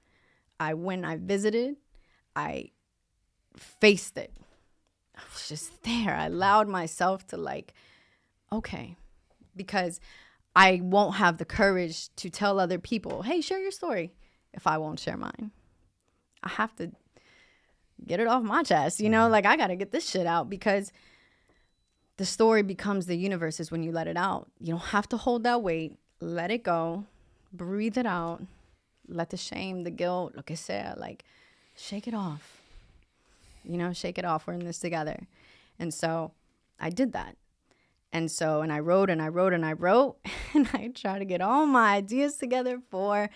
I visited, I faced it. I was just there. I allowed myself to like, okay, because I won't have the courage to tell other people, hey, share your story, if I won't share mine. I have to get it off my chest, like I got to get this shit out, because the story becomes the universe is when you let it out. You don't have to hold that weight. Let it go. Breathe it out. Let the shame, the guilt, lo que sea, like shake it off. Shake it off. We're in this together. And so I did that. And I wrote and I wrote and I wrote. And I tried to get all my ideas together for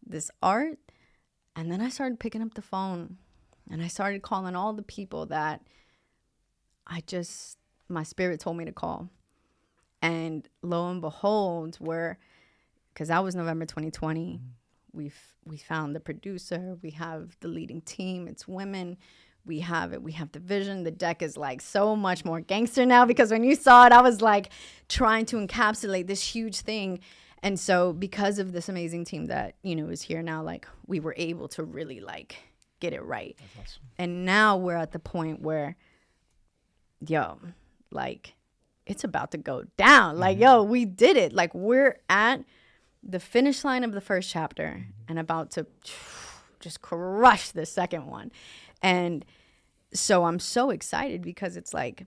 this art. And then I started picking up the phone. And I started calling all the people that my spirit told me to call. And lo and behold, because that was November 2020, we found the producer, we have the leading team, it's women, we have the vision. The deck is like so much more gangster now, because when you saw it, I was like trying to encapsulate this huge thing. And so because of this amazing team that, is here now, like we were able to really like get it right. That's awesome. And now we're at the point where, like, it's about to go down. Like, we did it. Like, we're at the finish line of the first chapter and about to just crush the second one. And so I'm so excited, because it's like,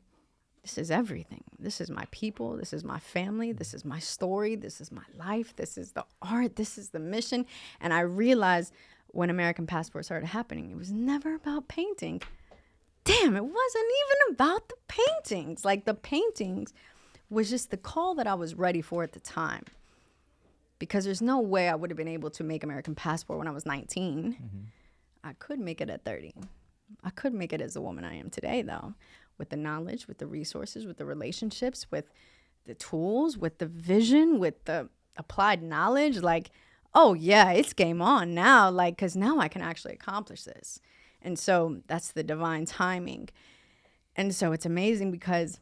this is everything. This is my people. This is my family. This is my story. This is my life. This is the art. This is the mission. And I realized when American Passport started happening, it was never about painting. Damn, it wasn't even about the paintings. Like, the paintings was just the call that I was ready for at the time. Because there's no way I would have been able to make American Passport when I was 19. Mm-hmm. I could make it at 30. I could make it as a woman I am today, though, with the knowledge, with the resources, with the relationships, with the tools, with the vision, with the applied knowledge. Like, oh, yeah, it's game on now. Like, because now I can actually accomplish this. And so that's the divine timing. And so it's amazing because,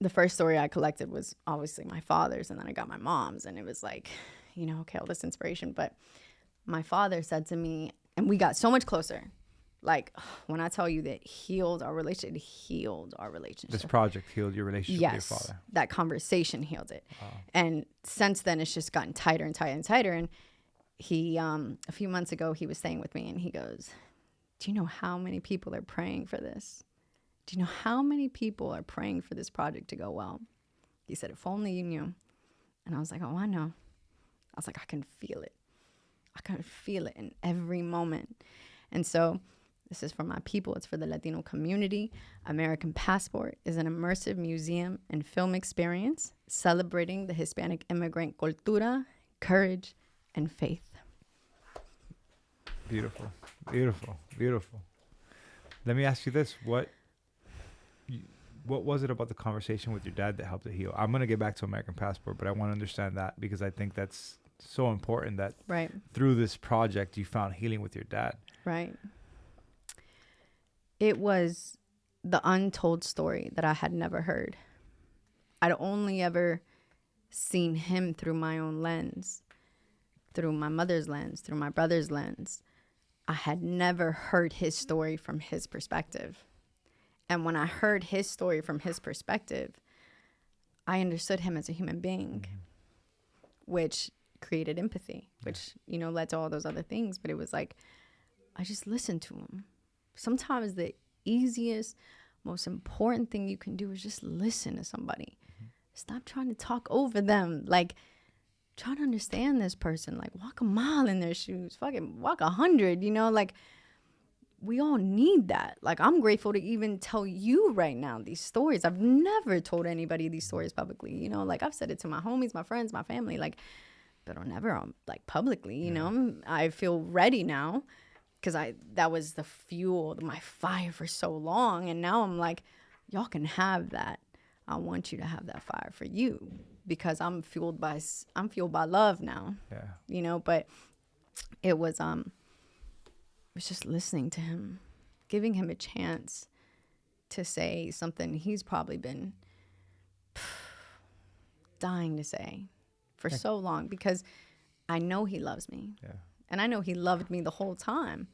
the first story I collected was obviously my father's, and then I got my mom's, and it was like, you know, okay, all this inspiration. But my father said to me, and we got so much closer. Like, when I tell you that it healed our relationship. This project healed your relationship with your father. That conversation healed it. Wow. And since then, it's just gotten tighter and tighter and tighter. And he, a few months ago, he was staying with me, and he goes, do you know how many people are praying for this? Do you know how many people are praying for this project to go well? He said, if only you knew. And I was like, oh, I know. I was like, I can feel it. I can feel it in every moment. And so this is for my people. It's for the Latino community. American Passport is an immersive museum and film experience celebrating the Hispanic immigrant cultura, courage, and faith. Beautiful, beautiful, beautiful. Let me ask you this. What was it about the conversation with your dad that helped it heal? I'm going to get back to American Passport, but I want to understand that because I think that's so important that through this project you found healing with your dad. Right. It was the untold story that I had never heard. I'd only ever seen him through my own lens, through my mother's lens, through my brother's lens. I had never heard his story from his perspective. And when I heard his story from his perspective, I understood him as a human being, which created empathy, which, you know, led to all those other things. But it was like, I just listened to him. Sometimes the easiest, most important thing you can do is just listen to somebody. Stop trying to talk over them. Like, try to understand this person. Like, walk a mile in their shoes. Fucking walk 100, you know? Like, we all need that. Like, I'm grateful to even tell you right now these stories. I've never told anybody these stories publicly, you know? Like, I've said it to my homies, my friends, my family, like, but I'll never, like, publicly, you know? I feel ready now. Because that was the fuel, my fire for so long. And now I'm like, y'all can have that. I want you to have that fire for you because I'm fueled by love now. Yeah. You know, but it was just listening to him, giving him a chance to say something he's probably been dying to say for so long because I know he loves me. Yeah. And I know he loved me the whole time.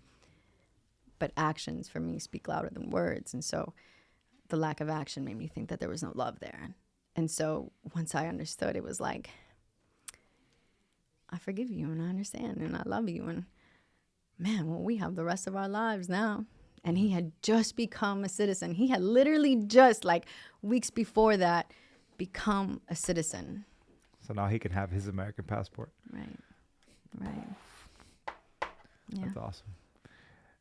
But actions for me speak louder than words. And so the lack of action made me think that there was no love there. And so once I understood, it was like, I forgive you and I understand and I love you. And man, well, we have the rest of our lives now. And he had just become a citizen. He had literally just, like, weeks before that, become a citizen. So now he can have his American passport. Right. Yeah. That's awesome.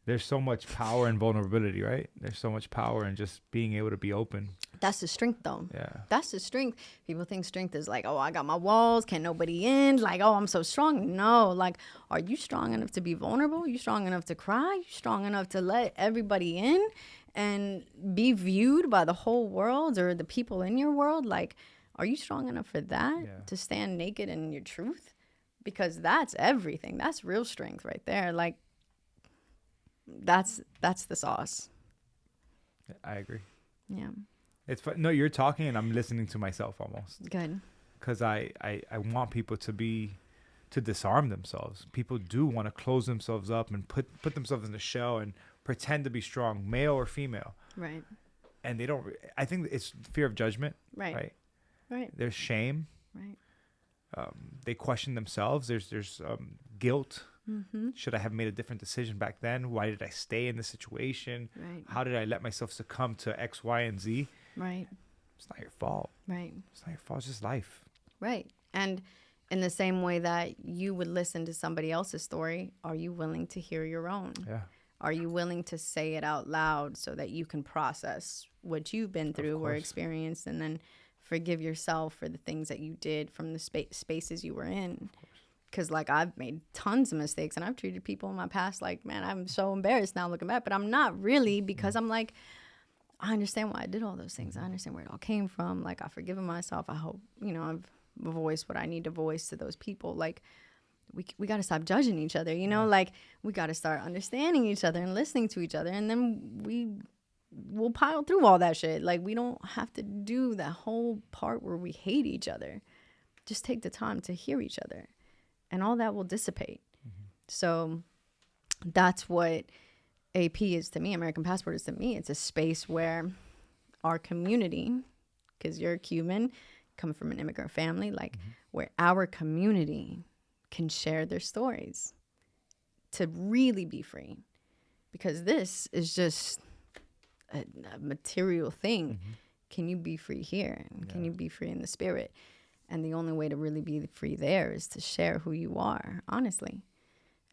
There's so much power in vulnerability, right? There's so much power in just being able to be open. That's the strength, though. Yeah. That's the strength. People think strength is like, oh, I got my walls, can't nobody in. Like, oh, I'm so strong. No, like, are you strong enough to be vulnerable? You strong enough to cry? You strong enough to let everybody in and be viewed by the whole world or the people in your world? Like, are you strong enough for that? Yeah. To stand naked in your truth? Because that's everything. That's real strength right there. Like, that's the sauce. I agree. Yeah. It's fun. No, you're talking and I'm listening to myself almost. Good. Because I want people to disarm themselves. People do want to close themselves up and put themselves in the shell and pretend to be strong, male or female. Right. And they don't. I think it's fear of judgment. Right. There's shame. Right. They question themselves. There's guilt. Mm-hmm. Should I have made a different decision back then? Why did I stay in this situation? Right. How did I let myself succumb to X, Y, and Z? Right. It's not your fault. Right. It's not your fault. It's just life. Right. And in the same way that you would listen to somebody else's story, are you willing to hear your own? Yeah. Are you willing to say it out loud so that you can process what you've been through or experienced and then forgive yourself for the things that you did from the spaces you were in? Because, like, I've made tons of mistakes and I've treated people in my past like, man, I'm so embarrassed now looking back. But I'm not really, because I'm like, I understand why I did all those things. I understand where it all came from. Like, I've forgiven myself. I hope, you know, I've voiced what I need to voice to those people. Like, we got to stop judging each other, you know? Like, we got to start understanding each other and listening to each other. And then we we'll pile through all that shit. Like, we don't have to do that whole part where we hate each other. Just take the time to hear each other, and all that will dissipate. So that's what AP is to me. American Passport is to me. It's a space where our community, because you're Cuban, come from an immigrant family, like where our community can share their stories to really be free. Because this is just a material thing. Can you be free here? Can you be free in the spirit? And the only way to really be free there is to share who you are, honestly.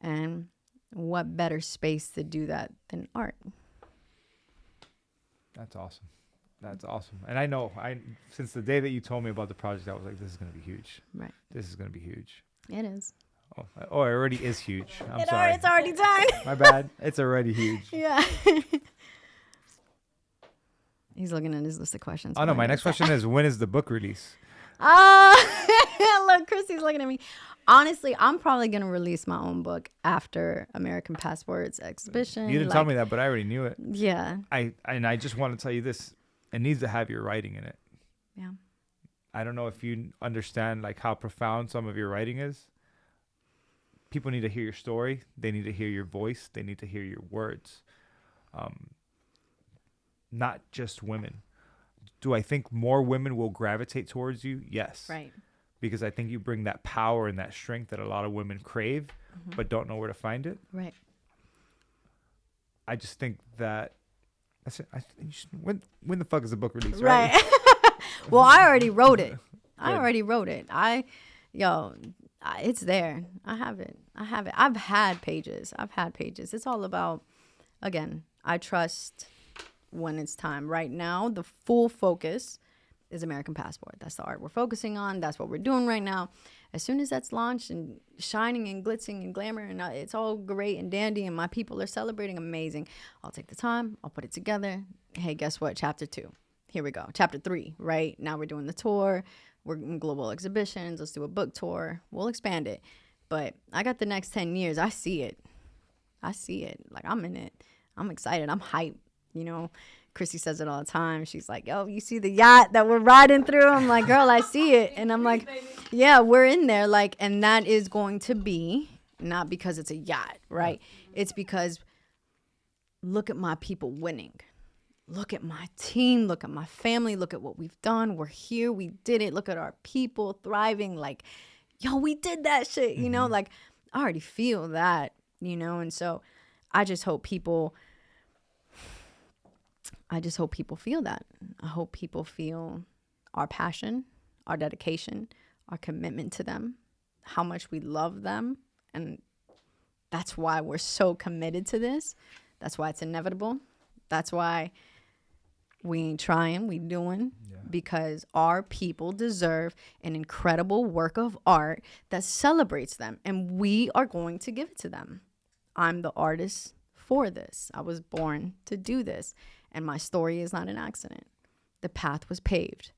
And what better space to do that than art? That's awesome. That's awesome. And I know, since the day that you told me about the project, I was like, this is going to be huge. Right. This is going to be huge. It is. Oh, it already is huge. I'm sorry. It's already done. My bad. It's already huge. Yeah. He's looking at his list of questions. Oh, no. My next question is, when is the book release? Look, Christy's looking at me. Honestly, I'm probably going to release my own book after American Passport's exhibition. You didn't tell me that, but I already knew it. Yeah. I just want to tell you this. It needs to have your writing in it. Yeah. I don't know if you understand like how profound some of your writing is. People need to hear your story. They need to hear your voice. They need to hear your words. Not just women. Do I think more women will gravitate towards you? Yes. Right. Because I think you bring that power and that strength that a lot of women crave, but don't know where to find it. Right. I just think that when the fuck is the book release? Right. Well, I already wrote it. It's there. I have it. I've had pages. It's all about, again, I trust when it's time. Right now, the full focus is American Passport. That's the art we're focusing on. That's what we're doing right now. As soon as that's launched and shining and glitzing and glamour and it's all great and dandy and my people are celebrating, amazing, I'll take the time. I'll put it together. Hey, guess what? Chapter 2. Here we go. Chapter 3, right? Now we're doing the tour. We're in global exhibitions. Let's do a book tour. We'll expand it. But I got the next 10 years. I see it. Like, I'm in it. I'm excited. I'm hyped. You know, Chrissy says it all the time. She's like, yo, you see the yacht that we're riding through? I'm like, girl, I see it. And I'm like, yeah, we're in there. Like, and that is going to be not because it's a yacht, right? It's because look at my people winning. Look at my team. Look at my family. Look at what we've done. We're here. We did it. Look at our people thriving. Like, yo, we did that shit, you know? Like, I already feel that, you know? And so I just hope people feel that. I hope people feel our passion, our dedication, our commitment to them, how much we love them. And that's why we're so committed to this. That's why it's inevitable. That's why we ain't trying, we doing. Yeah. Because our people deserve an incredible work of art that celebrates them. And we are going to give it to them. I'm the artist for this. I was born to do this. And my story is not an accident. The path was paved.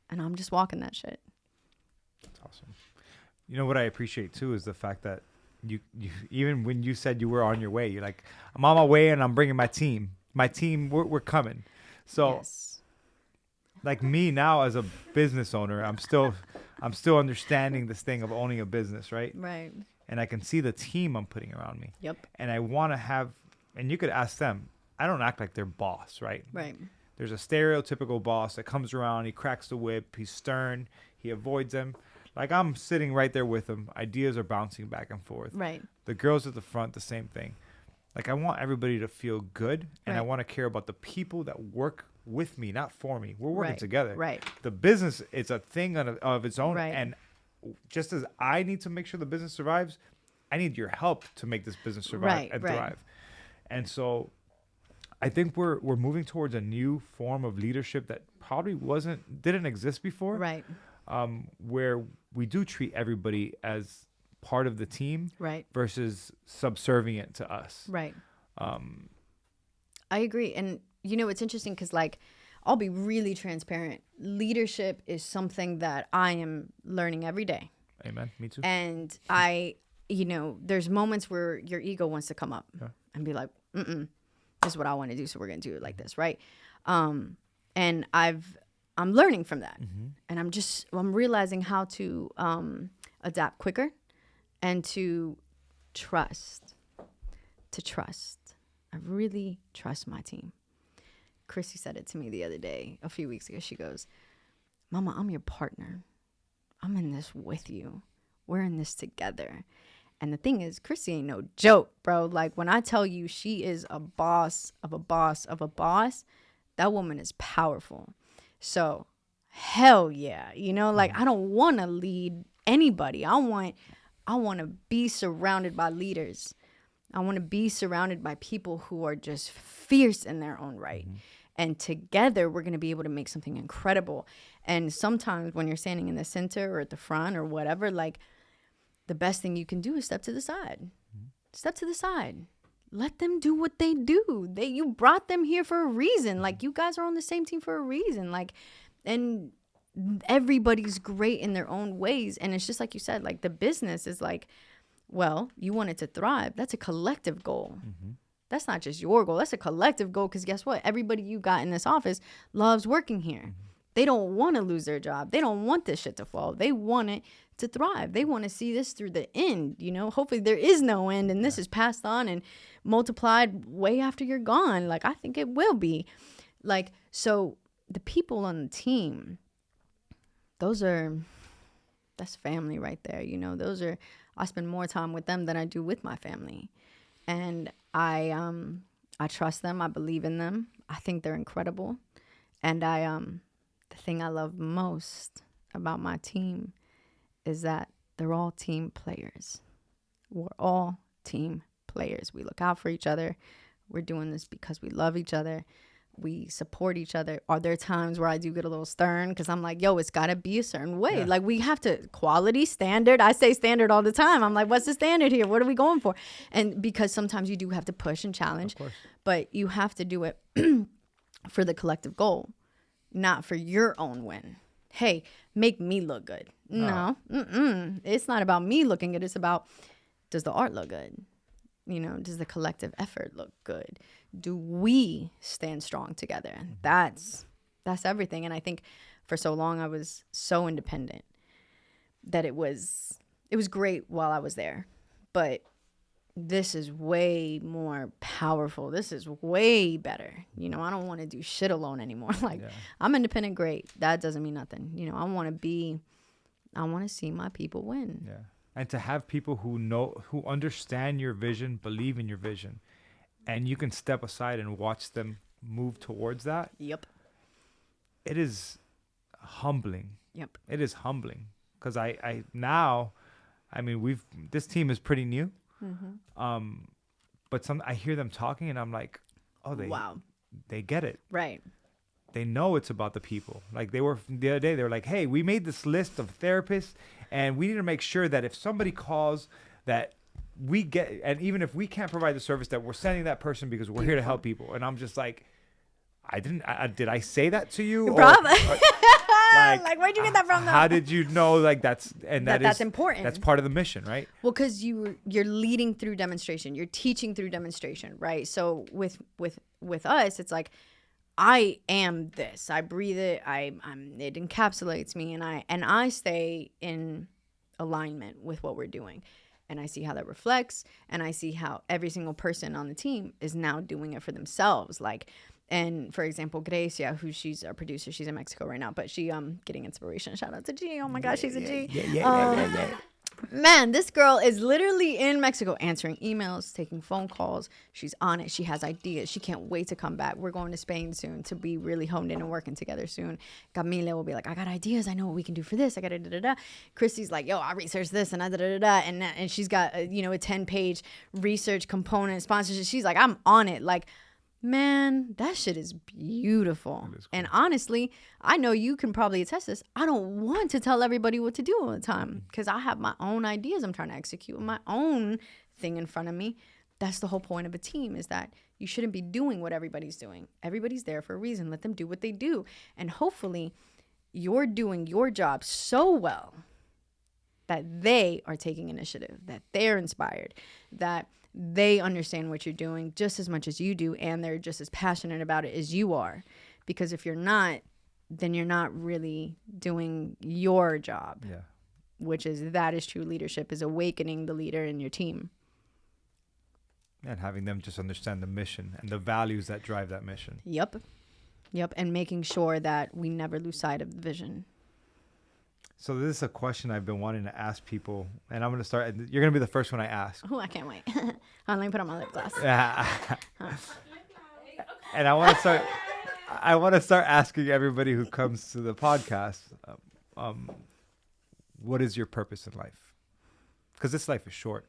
And I'm just walking that shit. That's awesome. You know what I appreciate too is the fact that you even when you said you were on your way, you're like, I'm on my way and I'm bringing my team. My team, we're coming. So yes. Like me now as a business owner, I'm still understanding this thing of owning a business, right? Right. And I can see the team I'm putting around me. Yep. And I want to have, and you could ask them, I don't act like their boss, right? Right. There's a stereotypical boss that comes around, he cracks the whip, he's stern, he avoids them. Like I'm sitting right there with him. Ideas are bouncing back and forth. Right. The girls at the front, the same thing. Like I want everybody to feel good, and right. I want to care about the people that work with me, not for me. We're working right. together. Right. The business, it's a thing of its own. Right. And just as I need to make sure the business survives, I need your help to make this business survive and thrive. And so I think we're moving towards a new form of leadership that probably didn't exist before. Right. Where we do treat everybody as part of the team, right, versus subservient to us. Right. I agree. And you know, it's interesting because like I'll be really transparent. Leadership is something that I am learning every day. Amen. Me too. And there's moments where your ego wants to come up and be like, is what I want to do. So we're going to do it like this. Right. And I'm learning from that. And I'm realizing how to adapt quicker and to trust. I really trust my team. Chrissy said it to me the other day, a few weeks ago. She goes, Mama, I'm your partner. I'm in this with you. We're in this together. And the thing is, Chrissy ain't no joke, bro. Like, when I tell you she is a boss of a boss of a boss, that woman is powerful. So, hell yeah. You know, like, I don't want to lead anybody. I want to be surrounded by leaders. I want to be surrounded by people who are just fierce in their own right. And together, we're going to be able to make something incredible. And sometimes when you're standing in the center or at the front or whatever, like, the best thing you can do is step to the side. Step to the side. Let them do what they do. You brought them here for a reason. Like, you guys are on the same team for a reason. Like, and everybody's great in their own ways. And it's just like you said, like, the business is like, well, you want it to thrive. That's a collective goal. That's not just your goal. That's a collective goal, because guess what? Everybody you got in this office loves working here. They don't want to lose their job. They don't want this shit to fall. They want it to thrive. They want to see this through the end. You know, hopefully there is no end and this is passed on and multiplied way after you're gone. Like, I think it will be. Like, so the people on the team, that's family right there. You know, I spend more time with them than I do with my family. And I trust them. I believe in them. I think they're incredible. And the thing I love most about my team is that they're all team players. We're all team players. We look out for each other. We're doing this because we love each other. We support each other. Are there times where I do get a little stern because I'm like, yo, it's got to be a certain way. Yeah. Like, we have to, quality, standard. I say standard all the time. I'm like, what's the standard here? What are we going for? And because sometimes you do have to push and challenge, but you have to do it for the collective goal, not for your own win. Hey, make me look good. No. It's not about me looking good. It's about, does the art look good? You know, does the collective effort look good? Do we stand strong together? That's everything. And I think for so long I was so independent that it was great while I was there. But this is way more powerful. This is way better. You know, I don't want to do shit alone anymore. Like, I'm independent, great. That doesn't mean nothing. You know, I want to see my people win. Yeah. And to have people who understand your vision, believe in your vision, and you can step aside and watch them move towards that. Yep. It is humbling. Yep. It is humbling. Because this team is pretty new. But I hear them talking and I'm like, oh, they get it. Right. They know it's about the people. Like, the other day, they were like, hey, we made this list of therapists and we need to make sure that if somebody calls that we get, and even if we can't provide the service, that we're sending that person because we're here to help people. And I'm just like, did I say that to you? Probably. Like, where'd you get that from? How did you know? Like, that's important. That's part of the mission, right? Well, because you're leading through demonstration, you're teaching through demonstration, right? So with us, it's like, I am this. I breathe it. It encapsulates me, and I stay in alignment with what we're doing. And I see how that reflects, and I see how every single person on the team is now doing it for themselves. Like, and for example, Grecia, she's our producer, she's in Mexico right now, but she getting inspiration. Shout out to G. Oh my gosh, she's a G. Yeah. Man, this girl is literally in Mexico answering emails, taking phone calls. She's on it. She has ideas. She can't wait to come back. We're going to Spain soon to be really honed in and working together soon. Camila will be like, I got ideas. I know what we can do for this. I got da-da-da-da. Christy's like, yo, I researched this and da-da-da-da. And she's got, a 10-page research component sponsorship. She's like, I'm on it. Like, man, that shit is beautiful. Cool. And honestly, I know you can probably attest this. I don't want to tell everybody what to do all the time because I have my own ideas I'm trying to execute, my own thing in front of me. That's the whole point of a team, is that you shouldn't be doing what everybody's doing. Everybody's there for a reason. Let them do what they do. And hopefully you're doing your job so well that they are taking initiative, that they're inspired, that they understand what you're doing just as much as you do, and they're just as passionate about it as you are. Because if you're not, then you're not really doing your job. Yeah. Which is, that is true leadership, is awakening the leader in your team. And having them just understand the mission and the values that drive that mission. Yep. And making sure that we never lose sight of the vision. So this is a question I've been wanting to ask people, and I'm going to start. You're going to be the first one I ask. Oh, I can't wait. Let me put on my lip gloss. Yeah. And I want to start asking everybody who comes to the podcast, what is your purpose in life? Because this life is short.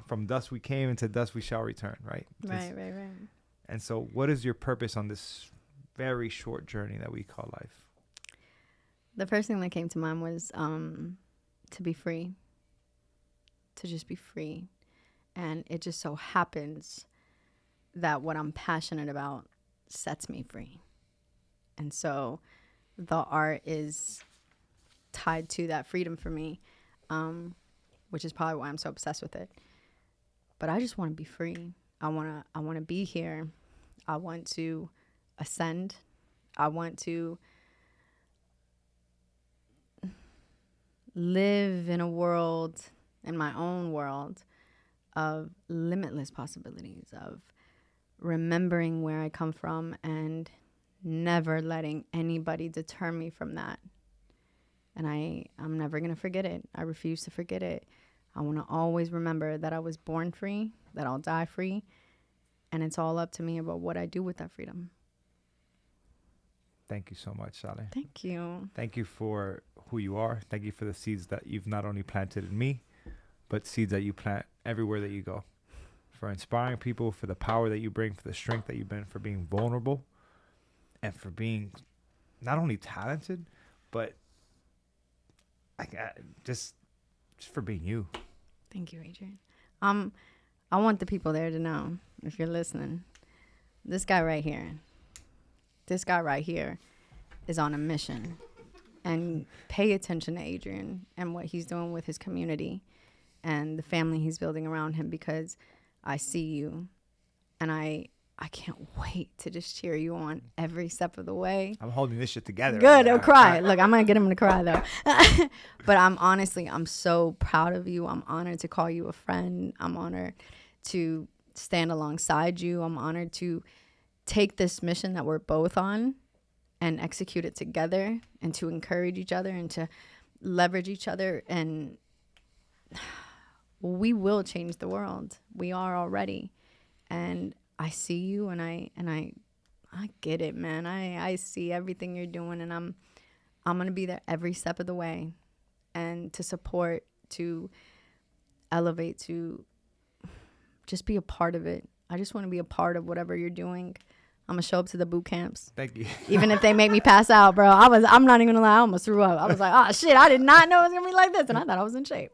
From dust we came, and to dust we shall return, right? Right. And so what is your purpose on this very short journey that we call life? The first thing that came to mind was to be free. To just be free. And it just so happens that what I'm passionate about sets me free. And so the art is tied to that freedom for me, which is probably why I'm so obsessed with it. But I just want to be free. I want to be here. I want to ascend. I want to live in a world, in my own world, of limitless possibilities, of remembering where I come from and never letting anybody deter me from that. And I'm never going to forget it. I refuse to forget it. I want to always remember that I was born free, that I'll die free, and it's all up to me about what I do with that freedom. Thank you so much, Ale. Thank you. Thank you for who you are. Thank you for the seeds that you've not only planted in me, but seeds that you plant everywhere that you go. For inspiring people, for the power that you bring, for the strength that you bring, for being vulnerable, and for being not only talented, but just for being you. Thank you, Adrian. I want the people there to know, if you're listening, this guy right here is on a mission. And pay attention to Adrian and what he's doing with his community and the family he's building around him, because I see you and I can't wait to just cheer you on every step of the way. I'm holding this shit together. Good, I'll cry. Look, I'm going to get him to cry though. But I'm so proud of you. I'm honored to call you a friend. I'm honored to stand alongside you. I'm honored to take this mission that we're both on and execute it together, and to encourage each other and to leverage each other. And we will change the world. We are already. And I see you and I get it, man. I see everything you're doing, and I'm going to be there every step of the way, and to support, to elevate, to just be a part of it. I just want to be a part of whatever you're doing. I'm going to show up to the boot camps. Thank you. Even if they make me pass out, bro. I'm not even going to lie. I almost threw up. I was like, oh, shit, I did not know it was going to be like this. And I thought I was in shape.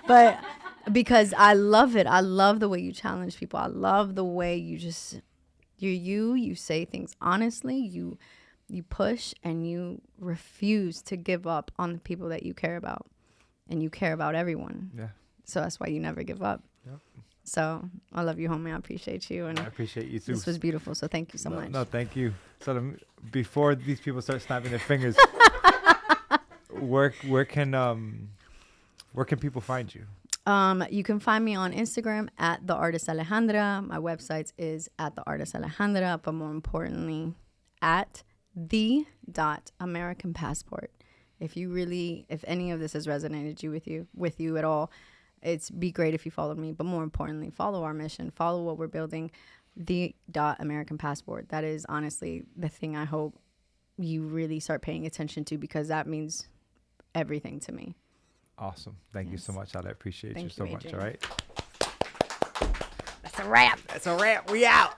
But because I love it. I love the way you challenge people. I love the way you just, you say things honestly. You push, and you refuse to give up on the people that you care about. And you care about everyone. Yeah. So that's why you never give up. Yep. So I love you, homie. I appreciate you. And I appreciate you too. This was beautiful. So thank you so much. No, thank you. So before these people start snapping their fingers, where can people find you? You can find me on Instagram at the artist Alejandra. My website is at the artist Alejandra, but more importantly, at the.American Passport. If any of this has resonated with you at all, it'd be great if you followed me. But more importantly, follow our mission, follow what we're building, the.American Passport. That is honestly the thing I hope you really start paying attention to, because that means everything to me. Awesome. Thank you so much. I appreciate you so much. Adrian. All right. That's a wrap. We out.